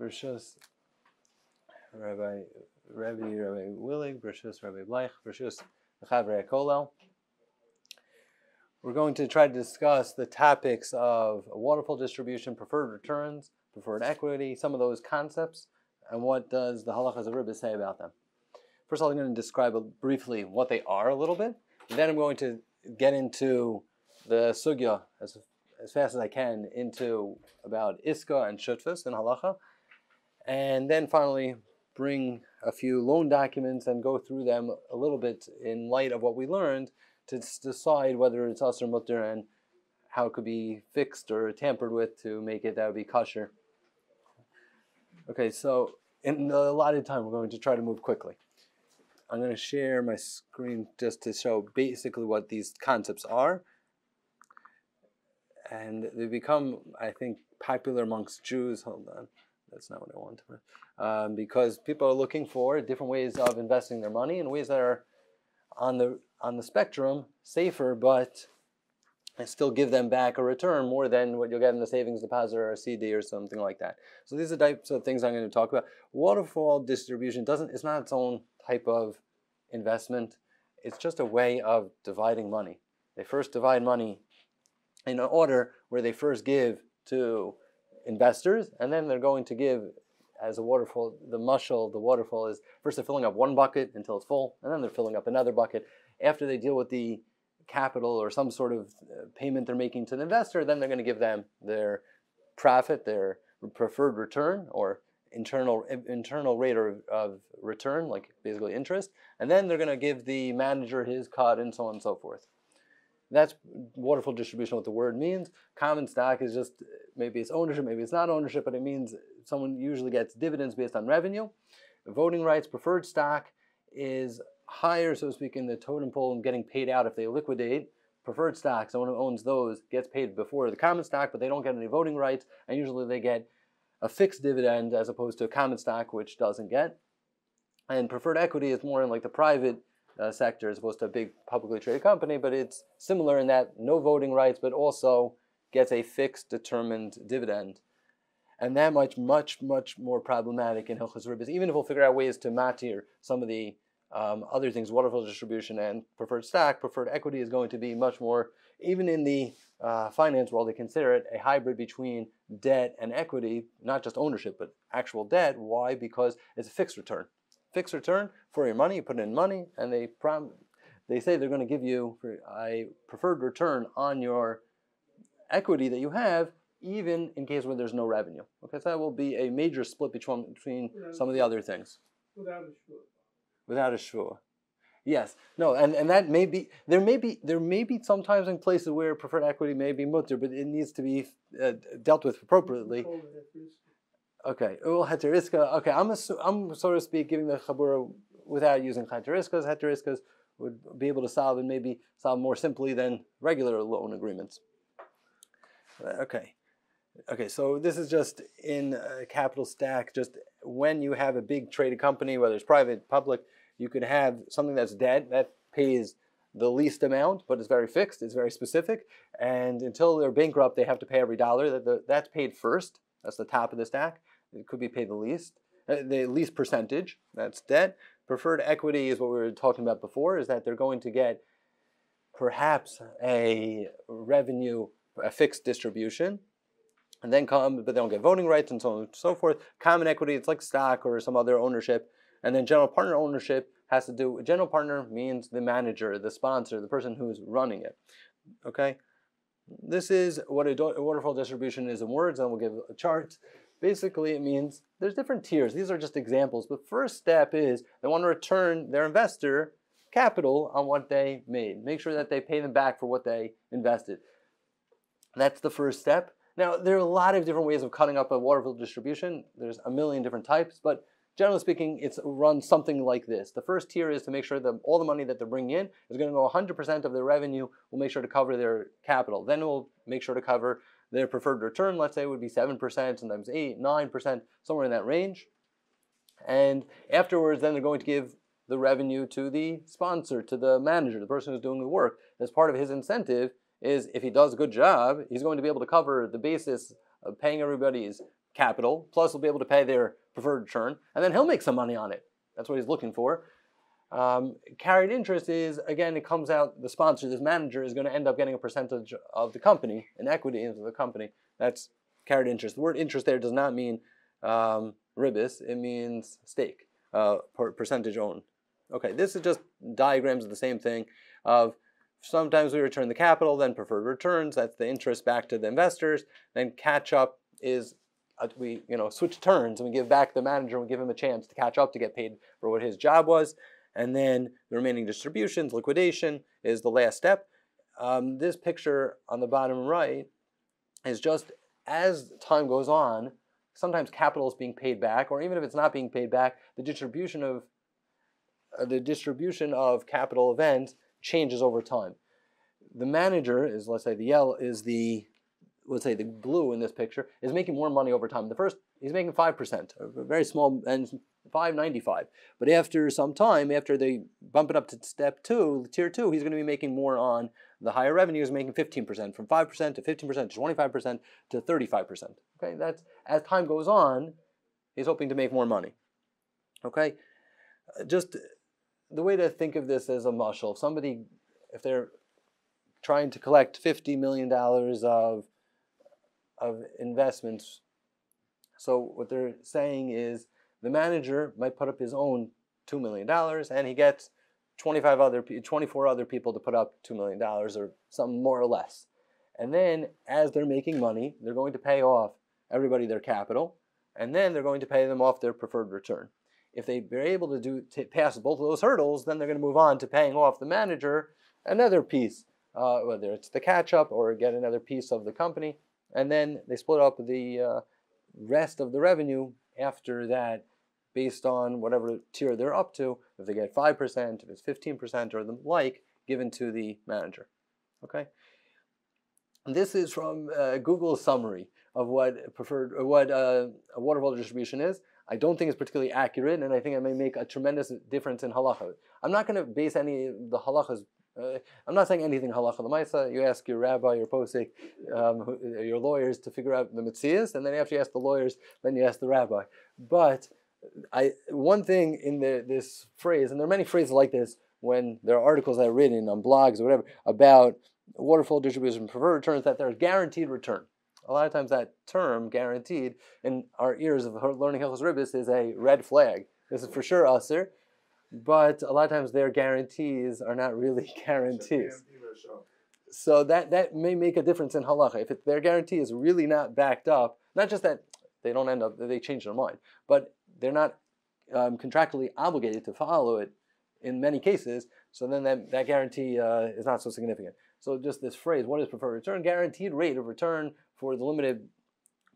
Brishus Rabbi Willig, Brishus Rabbi Bleich, Brishus Chaburah kollel. We're going to try to discuss the topics of waterfall distribution, preferred returns, preferred equity, some of those concepts, and what does the Halachas of Rebbe say about them. First of all, I'm going to describe briefly what they are a little bit. Then I'm going to get into the sugya as fast as I can into about iska and shutfus and halacha. And then finally bring a few loan documents and go through them a little bit in light of what we learned to decide whether it's us or mutter and how it could be fixed or tampered with to make it that would be kosher. Okay, so in the allotted time, we're going to try to move quickly. I'm going to share my screen just to show basically what these concepts are. And they become, I think, popular amongst Jews. Hold on, that's not what I want to put. Because people are looking for different ways of investing their money in ways that are on the spectrum safer, but still give them back a return more than what you'll get in the savings deposit or a CD or something like that. So these are the types of things I'm going to talk about. Waterfall distribution it's not its own type of investment. It's just a way of dividing money. They first divide money in an order where they first give to investors, and then they're going to give as a waterfall. The waterfall is first they're filling up one bucket until it's full, and then they're filling up another bucket. After they deal with the capital or some sort of payment they're making to the investor, then they're going to give them their profit, their preferred return, or internal rate of return, like basically interest, and then they're going to give the manager his cut and so on and so forth. That's waterfall distribution, what the word means. Common stock is just, maybe it's ownership, maybe it's not ownership, but it means someone usually gets dividends based on revenue. Voting rights, preferred stock is higher, so to speak, in the totem pole and getting paid out if they liquidate. Preferred stock, someone who owns those gets paid before the common stock, but they don't get any voting rights, and usually they get a fixed dividend as opposed to a common stock, which doesn't get. And preferred equity is more in like the private sector as opposed to a big publicly traded company, but it's similar in that no voting rights, but also gets a fixed determined dividend. And that much more problematic in Hilchos Rebbe. Even if we'll figure out ways to matir some of the other things, waterfall distribution and preferred stock, preferred equity is going to be much more, even in the finance world, they consider it a hybrid between debt and equity, not just ownership, but actual debt. Why? Because it's a fixed return. Fixed return for your money, you put in money, and they say they're going to give you a preferred return on your equity that you have, even in case where there's no revenue. Okay, so that will be a major split between some of the other things. Without a shvua. Yes. No, and that may be there may be sometimes in places where preferred equity may be mutter, but it needs to be dealt with appropriately. Okay. Okay, I'm so to speak giving the chaburah without using heteriskas. Heteriskas would be able to solve and maybe solve more simply than regular loan agreements. Okay, so this is just in a capital stack. Just when you have a big traded company, whether it's private, public, you could have something that's dead that pays the least amount, but it's very fixed, it's very specific, and until they're bankrupt, they have to pay every dollar. That's paid first. That's the top of the stack. It could be paid the least percentage. That's debt. Preferred equity is what we were talking about before. Is that they're going to get perhaps a revenue, a fixed distribution, and then but they don't get voting rights and so on and so forth. Common equity, it's like stock or some other ownership. And then general partner ownership has to do, general partner means the manager, the sponsor, the person who's running it. Okay? This is what a waterfall distribution is in words, and we'll give a chart. Basically, it means there's different tiers. These are just examples. But first step is they want to return their investor capital on what they made. Make sure that they pay them back for what they invested. That's the first step. Now, there are a lot of different ways of cutting up a waterfall distribution. There's a million different types, but generally speaking, it's run something like this. The first tier is to make sure that all the money that they're bringing in is going to go 100% of their revenue. We'll make sure to cover their capital. Then we'll make sure to cover their preferred return. Let's say it would be 7%, sometimes 8%, 9%, somewhere in that range. And afterwards, then they're going to give the revenue to the sponsor, to the manager, the person who's doing the work. As part of his incentive is if he does a good job, he's going to be able to cover the basis of paying everybody's capital, plus he'll be able to pay their preferred return, and then he'll make some money on it. That's what he's looking for. Carried interest is, again, it comes out, the sponsor, this manager, is going to end up getting a percentage of the company, an equity into the company. That's carried interest. The word interest there does not mean ribis, it means stake, percentage owned. Okay, this is just diagrams of the same thing of sometimes we return the capital, then preferred returns, that's the interest back to the investors, then catch up is we switch turns and we give back the manager and we give him a chance to catch up to get paid for what his job was. And then the remaining distributions, liquidation, is the last step. This picture on the bottom right is just as time goes on, sometimes capital is being paid back, or even if it's not being paid back, the distribution of capital events changes over time. The manager is, let's say the blue in this picture, is making more money over time. The first, he's making 5%, a very small, and 5.95. But after some time, after they bump it up to step 2, tier 2, he's going to be making more on the higher revenues, making 15%, from 5% to 15% to 25% to 35%. Okay, that's, as time goes on, he's hoping to make more money. Okay, just the way to think of this as a mashal, if they're trying to collect $50 million of investments, so what they're saying is the manager might put up his own $2 million and he gets 24 other people to put up $2 million or something more or less. And then as they're making money, they're going to pay off everybody their capital, and then they're going to pay them off their preferred return. If they're able to pass both of those hurdles, then they're going to move on to paying off the manager another piece, whether it's the catch-up or get another piece of the company, and then they split up the rest of the revenue after that based on whatever tier they're up to. If they get 5%, if it's 15%, or the like, given to the manager. Okay. This is from Google's summary of what a waterfall distribution is. I don't think it's particularly accurate, and I think it may make a tremendous difference in halacha. I'm not going to base any of the halachas. I'm not saying anything halacha l'maisa. You ask your rabbi, your posek, your lawyers to figure out the mitzias, and then after you ask the lawyers, then you ask the rabbi. But one thing in this phrase, and there are many phrases like this when there are articles that are written on blogs or whatever about waterfall distribution preferred returns, that there's guaranteed return. A lot of times that term, guaranteed, in our ears of learning Hilchos Ribis is a red flag. This is for sure usher, but a lot of times their guarantees are not really guarantees. So that may make a difference in halacha. If their guarantee is really not backed up, not just that they change their mind, but they're not contractually obligated to follow it in many cases, so then that guarantee is not so significant. So just this phrase, what is preferred return? Guaranteed rate of return for the limited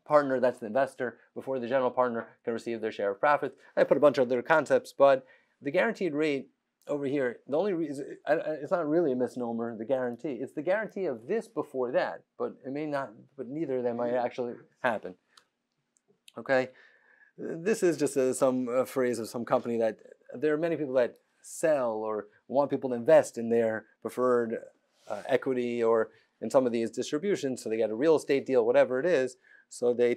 partner, that's the investor, before the general partner can receive their share of profits. I put a bunch of other concepts, but the guaranteed rate over here, the only reason, it's not really a misnomer, the guarantee. It's the guarantee of this before that, but it may not, but neither of them might actually happen. Okay? This is just some phrase of some company that there are many people that sell or want people to invest in their preferred equity or in some of these distributions, so they get a real estate deal, whatever it is. So they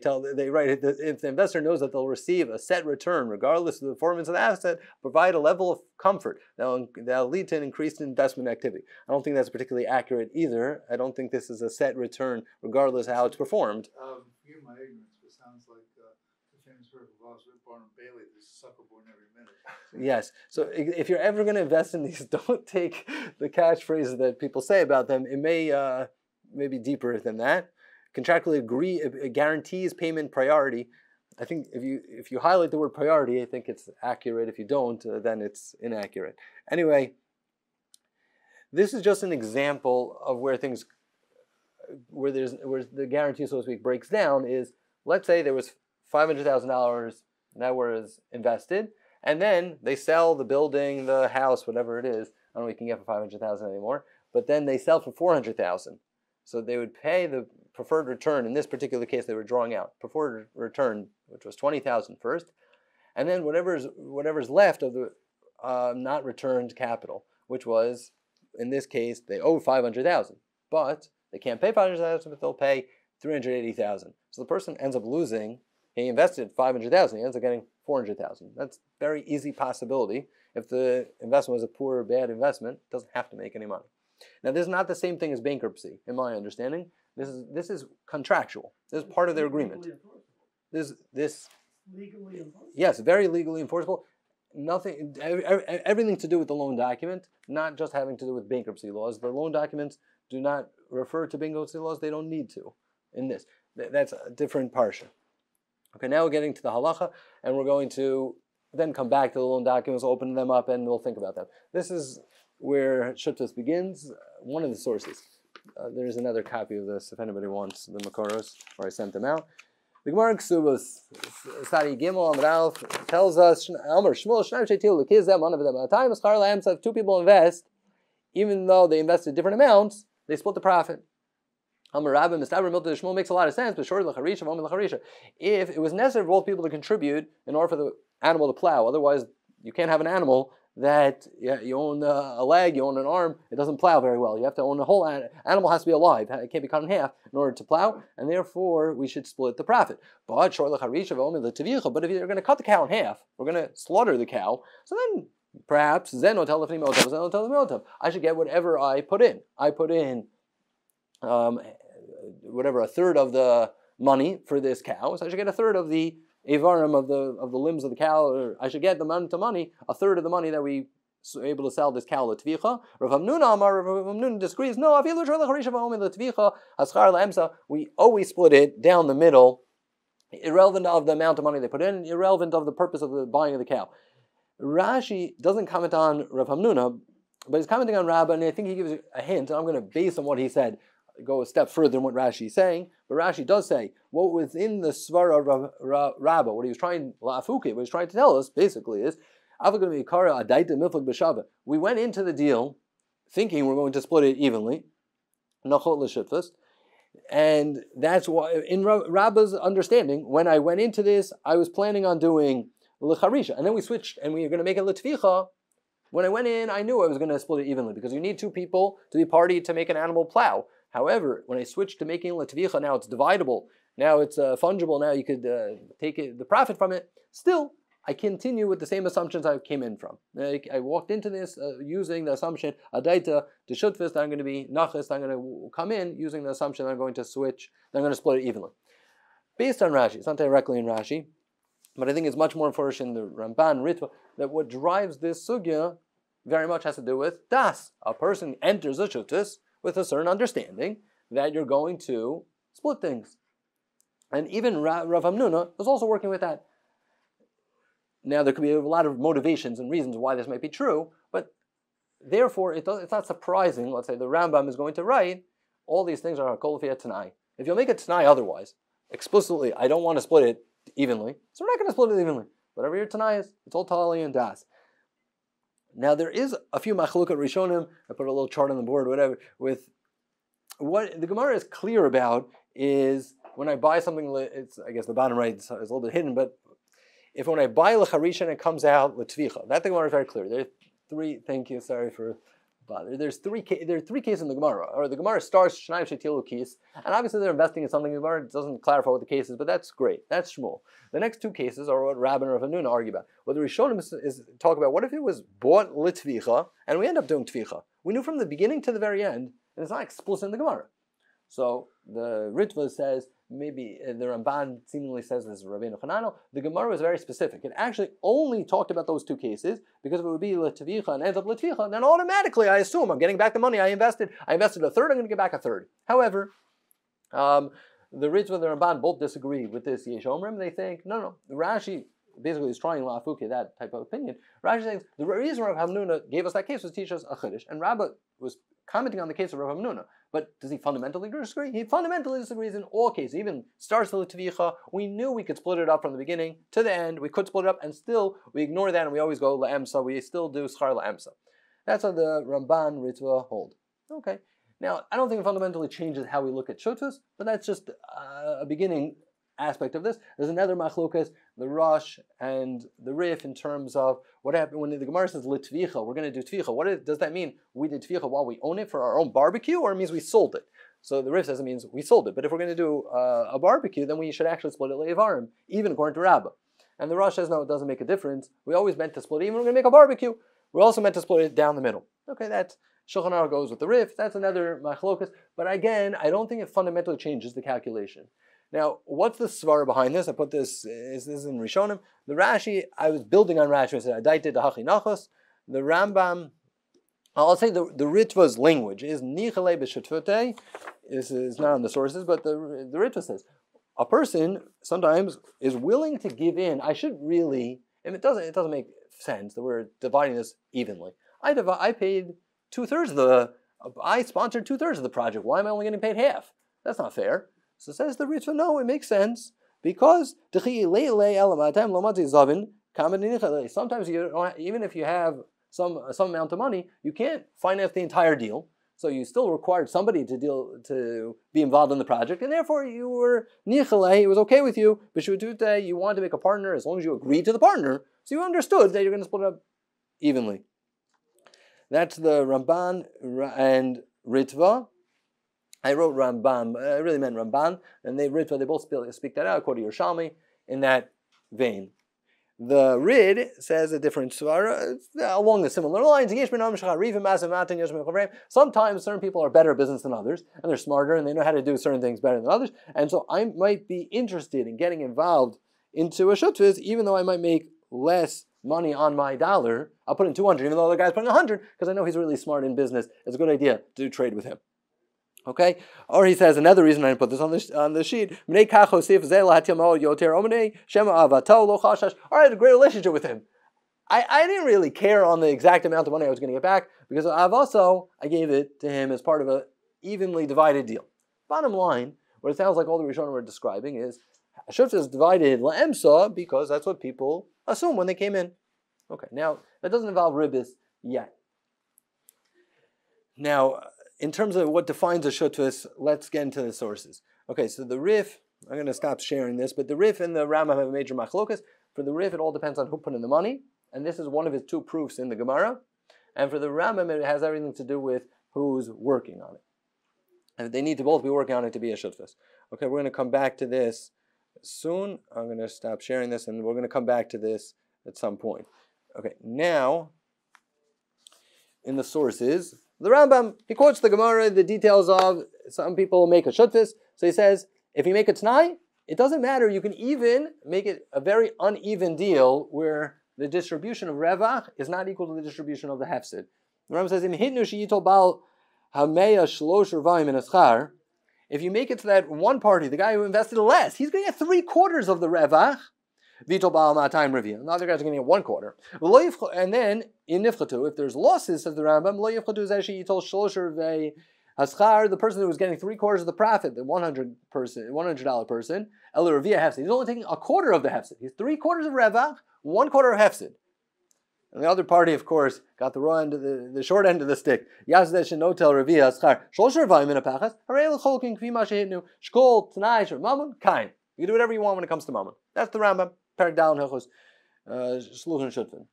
write it that if the investor knows that they'll receive a set return, regardless of the performance of the asset, provide a level of comfort that'll lead to an increased investment activity. I don't think that's particularly accurate either. I don't think this is a set return, regardless of how it's performed. Forgive my ignorance, but it sounds like the famous word of Barnum Bailey, "There's a sucker born every minute." Yes. So if you're ever going to invest in these, don't take the catchphrases that people say about them. It may be deeper than that. Contractually guarantees payment priority. I think if you highlight the word priority, I think it's accurate. If you don't, then it's inaccurate. Anyway, this is just an example of where the guarantee, so to speak, breaks down. Is, let's say there was $500,000 that was invested, and then they sell the building, the house, whatever it is. I don't know what you can get for $500,000 anymore, but then they sell for $400,000. So they would pay the preferred return. In this particular case, they were drawing out preferred return, which was $20,000 first, and then whatever's left of the not returned capital, which was, in this case, they owe $500,000, but they can't pay $500,000, but they'll pay $380,000. So the person ends up losing He invested 500,000. He ends up getting 400,000. That's very easy possibility. If the investment was a poor or bad investment, it doesn't have to make any money. Now, this is not the same thing as bankruptcy, in my understanding. This is contractual. This is part of their agreement. This Legally enforceable. Yes, very legally enforceable. Nothing, everything to do with the loan document, not just having to do with bankruptcy laws. The loan documents do not refer to bankruptcy laws. They don't need to in this. That's a different parsha. Okay, now we're getting to the halacha, and we're going to then come back to the loan documents, open them up, and we'll think about them. This is where Shuttas begins, one of the sources. There's another copy of this if anybody wants the Makoros, or I sent them out. The Gemara Ksubas, Sadi Gimel Amralf, tells us, Amr Shmuel Shnaim Sheitil Lekizem, one of them at a time, Schar Lams, if two people invest, even though they invested different amounts, they split the profit. Amr Rabbi Mistaber Milta Shmuel makes a lot of sense, but short Lacharisha, Moment Lacharisha. If it was necessary for both people to contribute in order for the animal to plow, otherwise you can't have an animal that you own a leg, you own an arm, it doesn't plow very well. You have to own the whole animal, has to be alive. It can't be cut in half in order to plow, and therefore we should split the profit. But if you're going to cut the cow in half, we're going to slaughter the cow, so then perhaps I should get whatever I put in. I put in whatever, a third of the money for this cow, so I should get a third of the avarim of the limbs of the cow, or I should get the amount of money, a third of the money that we are able to sell this cow l'tvicha. Rav Hamnuna disagrees. No, we always split it down the middle, irrelevant of the amount of money they put in, irrelevant of the purpose of the buying of the cow. Rashi doesn't comment on Rav Hamnuna, but he's commenting on Rabbah, and I think he gives a hint, and I'm going to base on what he said, go a step further than what Rashi is saying, but Rashi does say what was in the Svara of Rabbah, what he was trying, what he was trying to tell us basically is, we went into the deal thinking we're going to split it evenly, and that's why in Rabbah's understanding, when I went into this, I was planning on doing l'charisha, and then we switched and we were going to make it l'tvicha. When I went in, I knew I was going to split it evenly because you need two people to be party to make an animal plow. However, when I switched to making l'tvicha, now it's dividable, now it's fungible, now you could take the profit from it. Still, I continue with the same assumptions I came in from. I walked into this using the assumption, adaita, to shutfis, that I'm going to be nachis, I'm going to come in using the assumption that I'm going to switch, that I'm going to split it evenly. Based on Rashi, it's not directly in Rashi, but I think it's much more enforced in the Ramban, Ritva, that what drives this sugya very much has to do with das. A person enters a shutfis with a certain understanding that you're going to split things. And even Rav Hamnuna was also working with that. Now, there could be a lot of motivations and reasons why this might be true, but therefore it's not surprising, let's say the Rambam is going to write, all these things are kol fiyat tanai. If you'll make it tanai otherwise, explicitly, I don't want to split it evenly, so we're not going to split it evenly. Whatever your tanai is, it's all tali and das. Now, there is a few machlukot rishonim, I put a little chart on the board, whatever, with what the Gemara is clear about is when I buy something, it's, I guess the bottom right is a little bit hidden, but if when I buy l'charisha and it comes out l'tvicha, that the Gemara is very clear. There are three, thank you, sorry for bother. There are three cases in the Gemara, or the Gemara starts shnayim shetilu kis, and obviously they're investing in something. The Gemara doesn't clarify what the case is, but that's great. That's Shmuel. The next two cases are what Rabban and Rav Hamnuna argue about. What the Rishonim is talk about, what if it was bought l'tvicha, and we end up doing tvicha? We knew from the beginning to the very end, and it's not explicit in the Gemara. So the Ritva says, maybe the Ramban seemingly says this is Rabbeinu Chananel. The Gemara was very specific. It actually only talked about those two cases because if it would be l'tvicha and ends up l'tvicha, then automatically I assume I'm getting back the money I invested. I invested a third, I'm going to get back a third. However, the Ritva and the Ramban both disagree with this Yesh Omrim. They think, no, Rashi basically is trying la'afuke, that type of opinion. Rashi says the reason Rav Hamnuna gave us that case was to teach us a chiddush, and Rabbah was commenting on the case of Rav Hamnuna. But does he fundamentally disagree? He fundamentally disagrees in all cases. Even starts with l'tvicha, we knew we could split it up from the beginning to the end. We could split it up, and still we ignore that, and we always go la'emsa. We still do schar la'emsa. That's how the Ramban Ritva hold. Okay. Now, I don't think it fundamentally changes how we look at shutfus, but that's just a beginning aspect of this. There's another machlokas, the Rosh and the Rif, in terms of what happened when the Gemara says l'tvicha, we're going to do tvicha. Does that mean? We did tvicha while we own it for our own barbecue, or it means we sold it? So the Rif says it means we sold it. But if we're going to do a barbecue, then we should actually split it le'evarim, even according to Rabbah. And the Rosh says, no, it doesn't make a difference. We always meant to split it. Even when we're going to make a barbecue, we're also meant to split it down the middle. Okay, that's Shulchan Aruch goes with the Rif. That's another machlokas. But again, I don't think it fundamentally changes the calculation. Now, what's the svara behind this? I put this is in Rishonim. The Rashi, I was building on Rashi. I said, Adaita dahachi nachos. The Rambam, I'll say the Ritva's language is nichale b'shetfutei. This is not on the sources, but the Ritva says a person sometimes is willing to give in. I should really, and it doesn't make sense that we're dividing this evenly. I paid 2/3 of I sponsored 2/3 of the project. Why am I only getting paid half? That's not fair. So says the Ritva, no, it makes sense because sometimes you don't, even if you have some amount of money, you can't finance the entire deal. So you still required somebody to be involved in the project, and therefore you were nichale. It was okay with you, but you wanted to make a partner as long as you agreed to the partner. So you understood that you're going to split it up evenly. That's the Ramban and Ritva. I wrote Rambam, I really meant Ramban, and Ritva, they both speak that out according to Yerushalmi in that vein. The Rid says a different svara along the similar lines. Sometimes certain people are better at business than others, and they're smarter, and they know how to do certain things better than others. And so I might be interested in getting involved into a shutfis, even though I might make less money on my dollar. I'll put in 200, even though the guy's putting 100, because I know he's really smart in business. It's a good idea to trade with him. Okay, or he says another reason I didn't put this on the sheet. Or I had a great relationship with him. I didn't really care on the exact amount of money I was going to get back because I gave it to him as part of an evenly divided deal. Bottom line, what it sounds like all the Rishonim were describing is Shutfis is divided la'emsa because that's what people assume when they came in. Okay, now that doesn't involve ribbis yet. Now, in terms of what defines a shutfis, let's get into the sources. Okay, so the Rif, I'm going to stop sharing this, but the Rif and the Rambam have a major machlokas. For the Rif, it all depends on who put in the money, and this is one of his two proofs in the Gemara. And for the Rambam, it has everything to do with who's working on it. And they need to both be working on it to be a shutfis. Okay, we're going to come back to this soon. I'm going to stop sharing this, and we're going to come back to this at some point. Okay, now, in the sources, the Rambam, he quotes the Gemara, the details of some people make a shutfis. So he says, if you make a t'nai, it doesn't matter. You can even make it a very uneven deal where the distribution of revach is not equal to the distribution of the hefsid. The Rambam says, if you make it to that one party, the guy who invested less, he's going to get 3/4 of the revach. The other guys are going to get 1/4. And then in nifchatu, if there's losses, says the Rambam, the person who was getting 3/4 of the profit, the $100 person, he's only taking 1/4 of the hefsid. He's 3/4 of revach, 1/4 of hefsid. And the other party, of course, got the raw end of the short end of the stick. You can do whatever you want when it comes to mammon. That's the Rambam. Parak Dal Hilchos Shluchin Shutfin.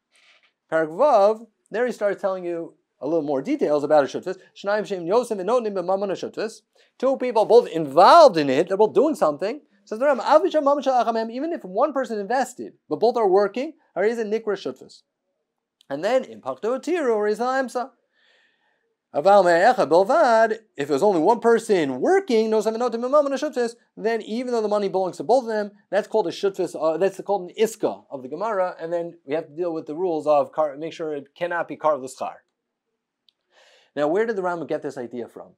Parak Vav, there he starts telling you a little more details about a shutfis. Shnayim Shem Yosem and Notim b'Mammon shutfis. Two people both involved in it. They're both doing something. Says the Rambam, even if one person invested, but both are working, or is a nikra shutfis. And then in Pakto Tiru or is Amsa. If it was only one person working, then even though the money belongs to both of them, that's called a shutfis. That's called an iska of the Gemara, and then we have to deal with the rules of make sure it cannot be kar l'schar. Now, where did the Rambam get this idea from?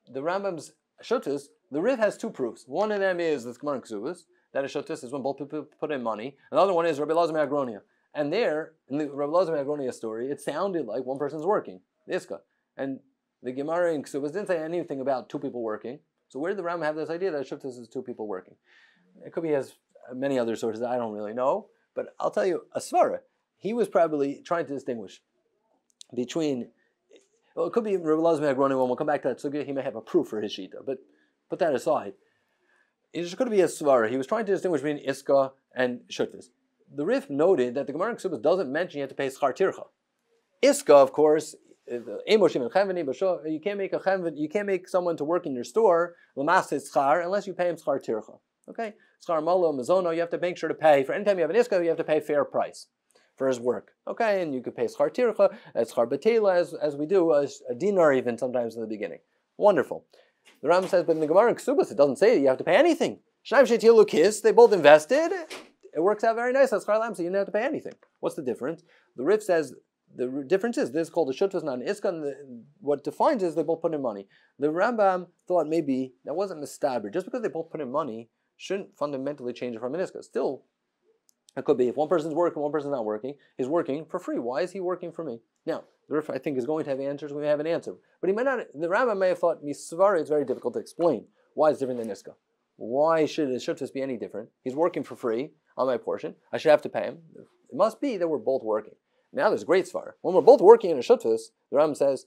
The Rambam's shutfis, the Rif has two proofs. One of them is the Gemara Ksubas, that a shutfis is when both people put in money. Another one is Rabbi Elazar Me'agronia. And there, in the Rabbi Elazar Me'agronia story, it sounded like one person's working, the iska. And the Gemara in Ksubas didn't say anything about two people working. So where did the Rambam have this idea that shutfis is two people working? It could be as many other sources, I don't really know. But I'll tell you, a svara, he was probably trying to distinguish between, well, it could be Rabbi Elazar Me'agronia, when we'll come back to that sugya, he may have a proof for his shita, but put that aside. It just could be a svara. He was trying to distinguish between iska and shutfis. The Rif noted that the Gemara in Ksubas doesn't mention you have to pay schar tircha. Iska, of course, You can't make a chenvet, you can't make someone to work in your store unless you pay him schar tircha. Okay, schar malo mazono. You have to make sure to pay for anytime you have an iska. You have to pay fair price for his work. Okay, and you could pay schar tircha, schar betela, as we do, a dinar even sometimes in the beginning. Wonderful. The Ram says, but in the Gemara in Ksubas, it doesn't say that you have to pay anything. Shnayim sheitilu kis, they both invested. It works out very nice. That's schar lam, so you don't have to pay anything. What's the difference? The Rif says the difference is this is called a shutfas, not an iska. And what defines is they both put in money. The Rambam thought maybe that wasn't mistaber. Just because they both put in money shouldn't fundamentally change it from an iska. Still, it could be if one person's working, one person's not working. He's working for free. Why is he working for me? Now, the Rif, I think, is going to have answers. We may have an answer, but he might not. The Rambam may have thought misvar. It's very difficult to explain why it's different than iska. Why should a shutfas be any different? He's working for free on my portion. I should have to pay him. It must be that we're both working. Now there's great svar. When we're both working in a shutfas, the Rambam says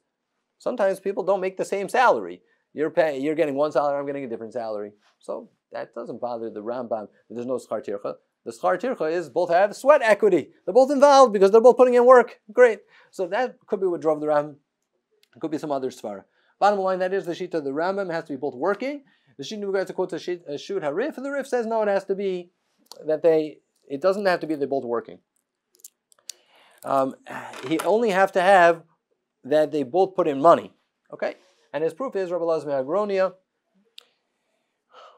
sometimes people don't make the same salary. You're getting one salary, I'm getting a different salary. So that doesn't bother the Rambam. There's no schar tircha. The schar tircha is both have sweat equity. They're both involved because they're both putting in work. Great. So that could be what drove the Rambam. It could be some other svara. Bottom line, that is the shita of the Rambam. It has to be both working. The shita regards to quote the shut harif, and the Rif says no, it has to be that it doesn't have to be they're both working. He only have to have that they both put in money. Okay? And his proof is Rabbi Elazar Agronia,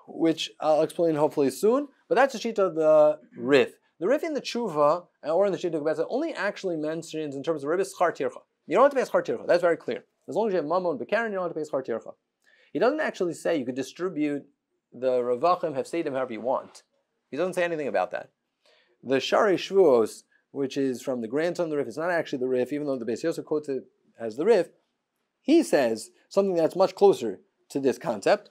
which I'll explain hopefully soon. But that's the sheet of the Rif. The Rif in the Tshuva, or in the sheet of Gebeza, only actually mentions in terms of Rif is schar tircha. You don't have to pay schar tircha. That's very clear. As long as you have mamon b'karen, you don't have to pay schar tircha. He doesn't actually say you could distribute the ravachim, hefsedim, however you want. He doesn't say anything about that. The Shari Shvuos, which is from the grandson of the Rif, it's not actually the Rif, even though the Beis Yosef quotes it as the Rif. He says something that's much closer to this concept.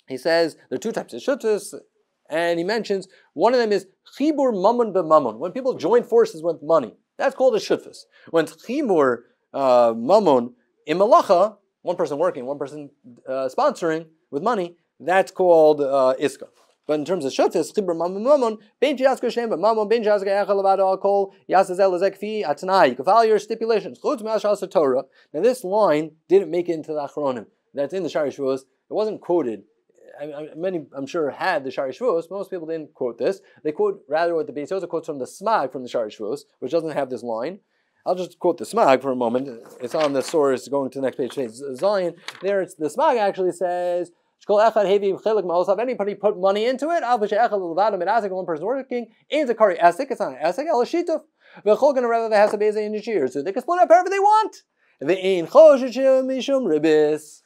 He says there are two types of shutfas, and he mentions one of them is chibur mamon b'mamon. When people join forces with money, that's called a shutfas. When chibur mamon in malacha, one person working, one person sponsoring with money, that's called iska. But in terms of shutfas, chibur mamon, ben jiaska shem mamon, ben jiaska echal levado al kol yasazel lezekfi atnai. You can follow your stipulations. Chutz me'ashas Torah. Now this line didn't make it into the Achronim. That's in the Shari Shvuos. It wasn't quoted. Many, I'm sure, had the Shari Shvuos. Most people didn't quote this. They quote rather what the Beis Yosef quotes from the Smag from the Shari Shvuos, which doesn't have this line. I'll just quote the Smag for a moment. It's on the source going to the next page. Zion. There, it's the Smag actually says, anybody put money into it, one person working, it's a kari esek, it's not an esek, el shituf. Rather has a beza in your so they can split up however they want.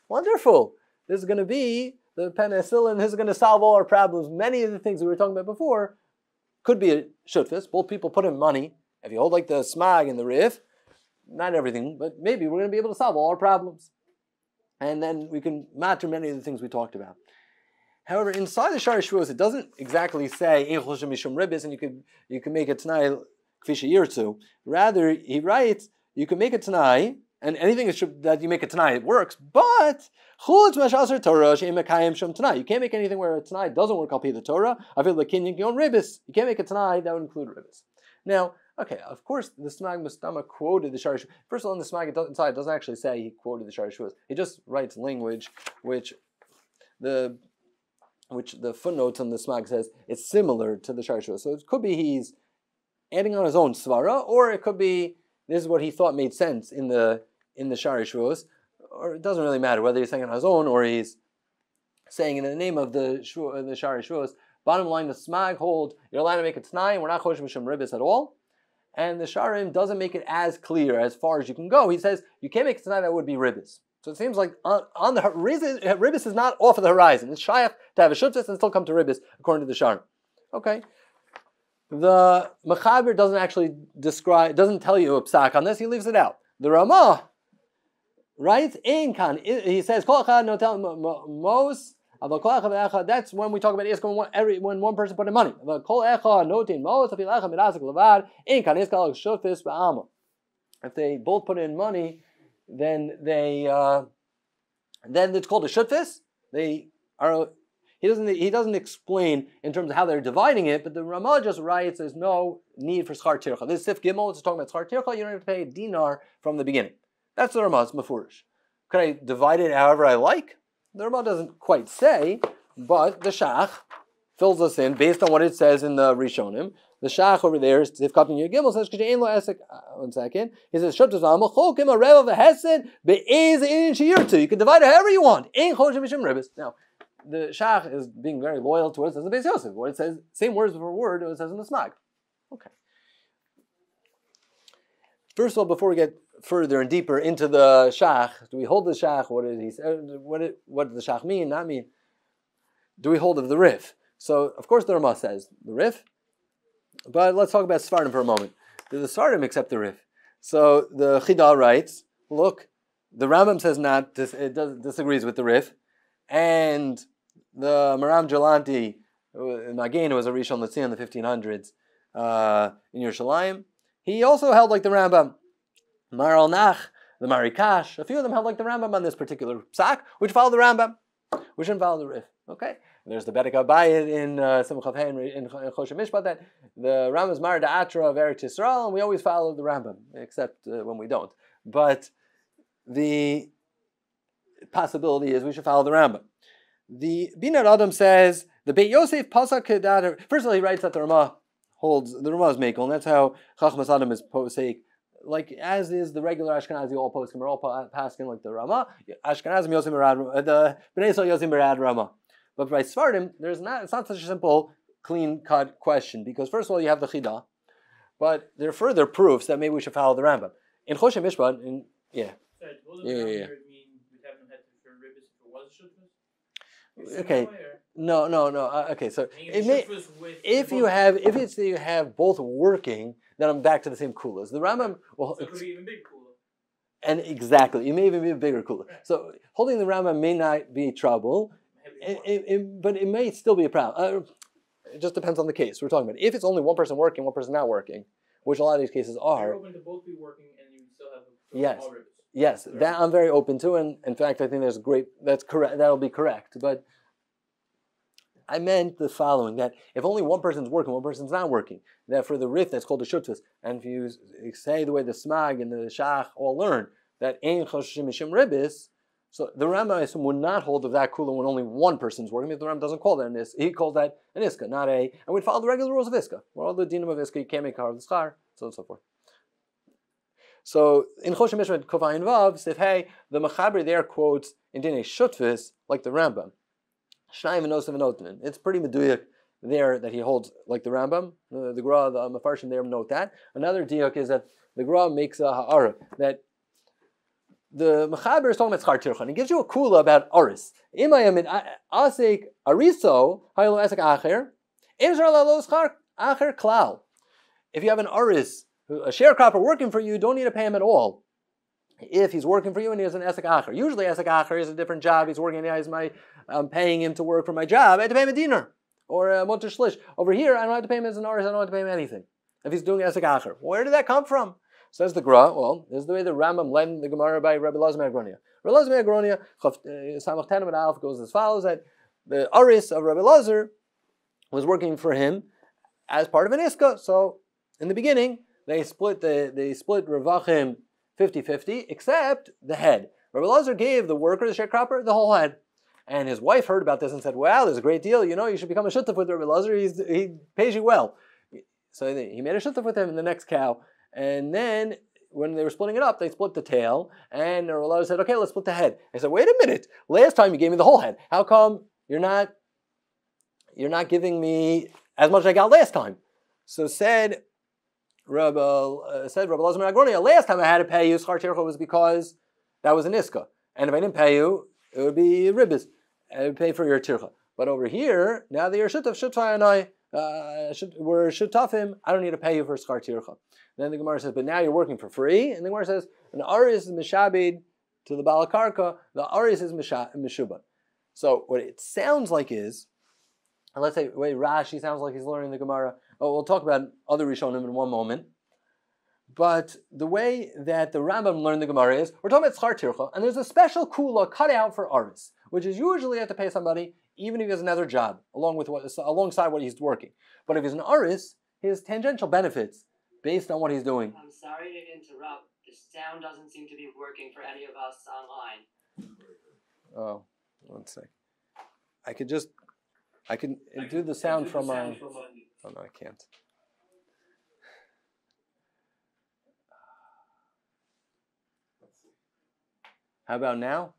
Wonderful. This is going to be the penicillin. This is going to solve all our problems. Many of the things we were talking about before could be a shutfis. Both people put in money. If you hold like the smag and the Rif, not everything, but maybe we're going to be able to solve all our problems. And then we can matter many of the things we talked about. However, inside the Shari Shvuos, it doesn't exactly say and you can make it tonight kvisha yirtzu. Rather, he writes you can make it tonight, and anything that you make it tonight, it works. But you can't make anything where tonight doesn't work. I'll pay the Torah. I feel like you can't make it tonight. That would include ribbis. Now, okay, of course, the Smag Mustama quoted the Shari Shvuos. First of all, in the Smag inside, it doesn't actually say he quoted the Shari Shvuos. He just writes language which the footnotes on the Smag says it's similar to the Shari Shvuos. So it could be he's adding on his own svara, or it could be this is what he thought made sense in the Shari Shvuos, or it doesn't really matter whether he's saying it on his own or he's saying in the name of the Shari Shvuos. Bottom line, the Smag hold you're allowed to make it tonight, and we're not chosh mishum ribbis at all. And the Sharim doesn't make it as clear as far as you can go. He says you can't make it tonight. That would be ribbis. So it seems like on the ribbis is not off of the horizon. It's shayach to have a shutfis and still come to ribbis according to the Sharim. Okay. The Mechaber doesn't actually doesn't tell you a psak on this. He leaves it out. The Ramah writes in Kan. He says kol echad no tell mos. That's when we talk about iska when one person put in money. If they both put in money, then it's called a shutfis. He doesn't explain in terms of how they're dividing it, but the Ramah just writes there's no need for schar tircha. This is Sif Gimel, it's talking about schar tircha. You don't have to pay a dinar from the beginning. That's the Ramah's mafurish. Could I divide it however I like? The Ramah doesn't quite say, but the Shach fills us in based on what it says in the Rishonim. The Shach over there, Tifkat in Gimel says, one second. He says, you can divide it however you want. Now, the Shach is being very loyal to what it says in the Beis Yosef. What it says, same words for word, what it says in the Smag. Okay. First of all, before we get further and deeper into the Shach, do we hold the Shach? What did he say? What did the Shach mean? Not mean. Do we hold of the Rif? So, of course, the Ramah says the Rif. But let's talk about Sfardim for a moment. Do the Sfardim accept the Rif? So the Chidah writes, look, the Rambam says not. It disagrees with the Rif, and the Maram Jalanti, Magen, who was a Rishon LeTzion in the 1500s in Yerushalayim, he also held like the Rambam. Maral Nach, the Marikash, a few of them held like the Rambam on this particular psak, which followed the Rambam, which didn't follow the Rif. Okay. There's the Bedek Abayit in Simchav Hey in Choshen Mishpat that the Rambam is Mar Da'atra of Eretz Yisrael, and we always follow the Rambam, except when we don't. But the possibility is we should follow the Rambam. The Binat Adam says the Beit Yosef Pasak Kedat. First of all, he writes that the Ramah is Mekel, and that's how Chachmas Adam is posek. Like as is the regular Ashkenazi all poskim are all pasking like the Ramah. Ashkenazim Yosim Berad, the Bnei Yisrael Yosim Berad Ramah. But by Sfardim, it's not such a simple, clean-cut question, because first of all, you have the Chidah, but there are further proofs that maybe we should follow the Rambam. In Choshen Mishpat, Yeah. Okay. No. Okay, so if you have both working, then I'm back to the same kulas. The Rambam, well, so it could be even big kula. And exactly, it may even be a bigger kula. So holding the Rambam may not be trouble. But it may still be a problem. It just depends on the case we're talking about. If it's only one person working, one person not working, which a lot of these cases are. You're open to both be working and you still have Yes, that I'm very open to, and in fact, I think that's correct. That'll be correct. But I meant the following: that if only one person's working, one person's not working, that for the Rif that's called a Shutfus, and if you say the way the Smag and the Shach all learn that Ein Choshim Mishim Ribis. So the Rambam would not hold of that kula when only one person's working. Because the Rambam doesn't call that an iska. He calls that an iska, not a. And we'd follow the regular rules of iska. Where all the dinim of iska, you can't make har of the schar, so on and so forth. So in Choshen Mishpat Kovayin Vav says, hey, the Mechaber there quotes in Dinei Shutfis like the Rambam. Shnayim and Nosim and Otanin. It's pretty meduyak there that he holds like the Rambam. The Gra, the Mefarshim there note that. Another diuk is that the Gra makes a ha'ara that. The Mechaber is talking about Schar Tircha, and he gives you a kula about Aris. Imayam in Asik Ariso, Haylo Asik Acher, Imshar Lalo Schar Acher Klal. If you have an Aris, a sharecropper working for you, you don't need to pay him at all. If he's working for you and he has an Asik Acher. Usually Asik Acher is a different job, he's working, I'm paying him to work for my job, I have to pay him a dinar, or a motor shlish. Over here, I don't have to pay him as an Aris, I don't have to pay him anything. If he's doing Asik Acher. Where did that come from? Says the Gra, well, this is the way the Rambam led the Gemara by Rabbi Elazar Agronia. Rabbi Elazar Agronia, Samach Tanim and Alf goes as follows, that the Aris of Rabbi Elazar was working for him as part of an Iska. So, in the beginning, they split Ravachim 50-50, except the head. Rabbi Elazar gave the worker, the sharecropper, the whole head. And his wife heard about this and said, wow, there's a great deal, you should become a shutaf with Rabbi Elazar, he pays you well. So he made a shutaf with him in the next cow. And then, when they were splitting it up, they split the tail, and Rabbi said, okay, let's split the head. I said, wait a minute, last time you gave me the whole head. How come you're not giving me as much as I got last time? So said Rabbi Elazar Agronia, last time I had to pay you, Schar Tircha was because that was an Iska. And if I didn't pay you, it would be Ribbis. I would pay for your Tircha. But over here, now that you're Shutaf and I, we're Shutafim, I don't need to pay you for Schar Tircha. Then the Gemara says, but now you're working for free. And the Gemara says, an Aris is Mishabed to the Balakarka, the Aris is Mishuban. So what it sounds like is, and let's say, wait, Rashi sounds like he's learning the Gemara. Oh, we'll talk about other Rishonim in one moment. But the way that the Rambam learned the Gemara is, we're talking about Schar Tircha, and there's a special kula cut out for Aris, which is usually you have to pay somebody, even if he has another job, alongside what he's working. But if he's an Aris, he has tangential benefits based on what he's doing. I'm sorry to interrupt. The sound doesn't seem to be working for any of us online. Oh, one sec. I can do the sound from my. Oh no, I can't. How about now?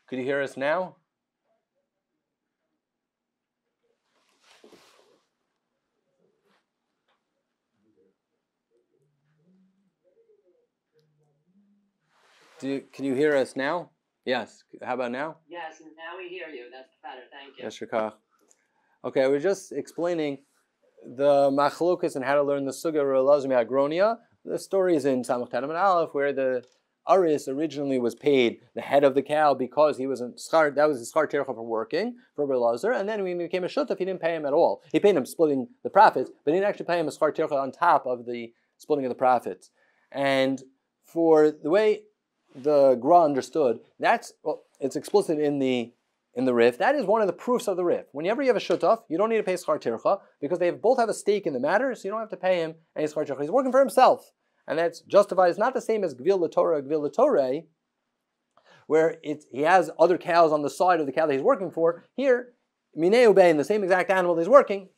Could you hear us now? Can you hear us now? Yes. How about now? Yes, now we hear you. That's better. Thank you. Yes, Shakach. Okay, we're just explaining the machlokas and how to learn the sugya relazmi agronia. The story is in Samach Tanim and Aleph, where the Aris originally was paid the head of the cow because he was that was his schar tircha for working for Belazar, and then when he became a shutaf, he didn't pay him at all. He paid him splitting the profits, but he didn't actually pay him a schar tircha on top of the splitting of the profits. And for the way the Gra understood, it's explicit in the Rif. That is one of the proofs of the Rif. Whenever you have a shutaf, you don't need to pay schar tircha because they both have a stake in the matter, so you don't have to pay him any schar tircha. He's working for himself, and that's justified. It's not the same as gvil l'torah, where he has other cows on the side of the cow that he's working for. Here, minei ubei, in the same exact animal that he's working,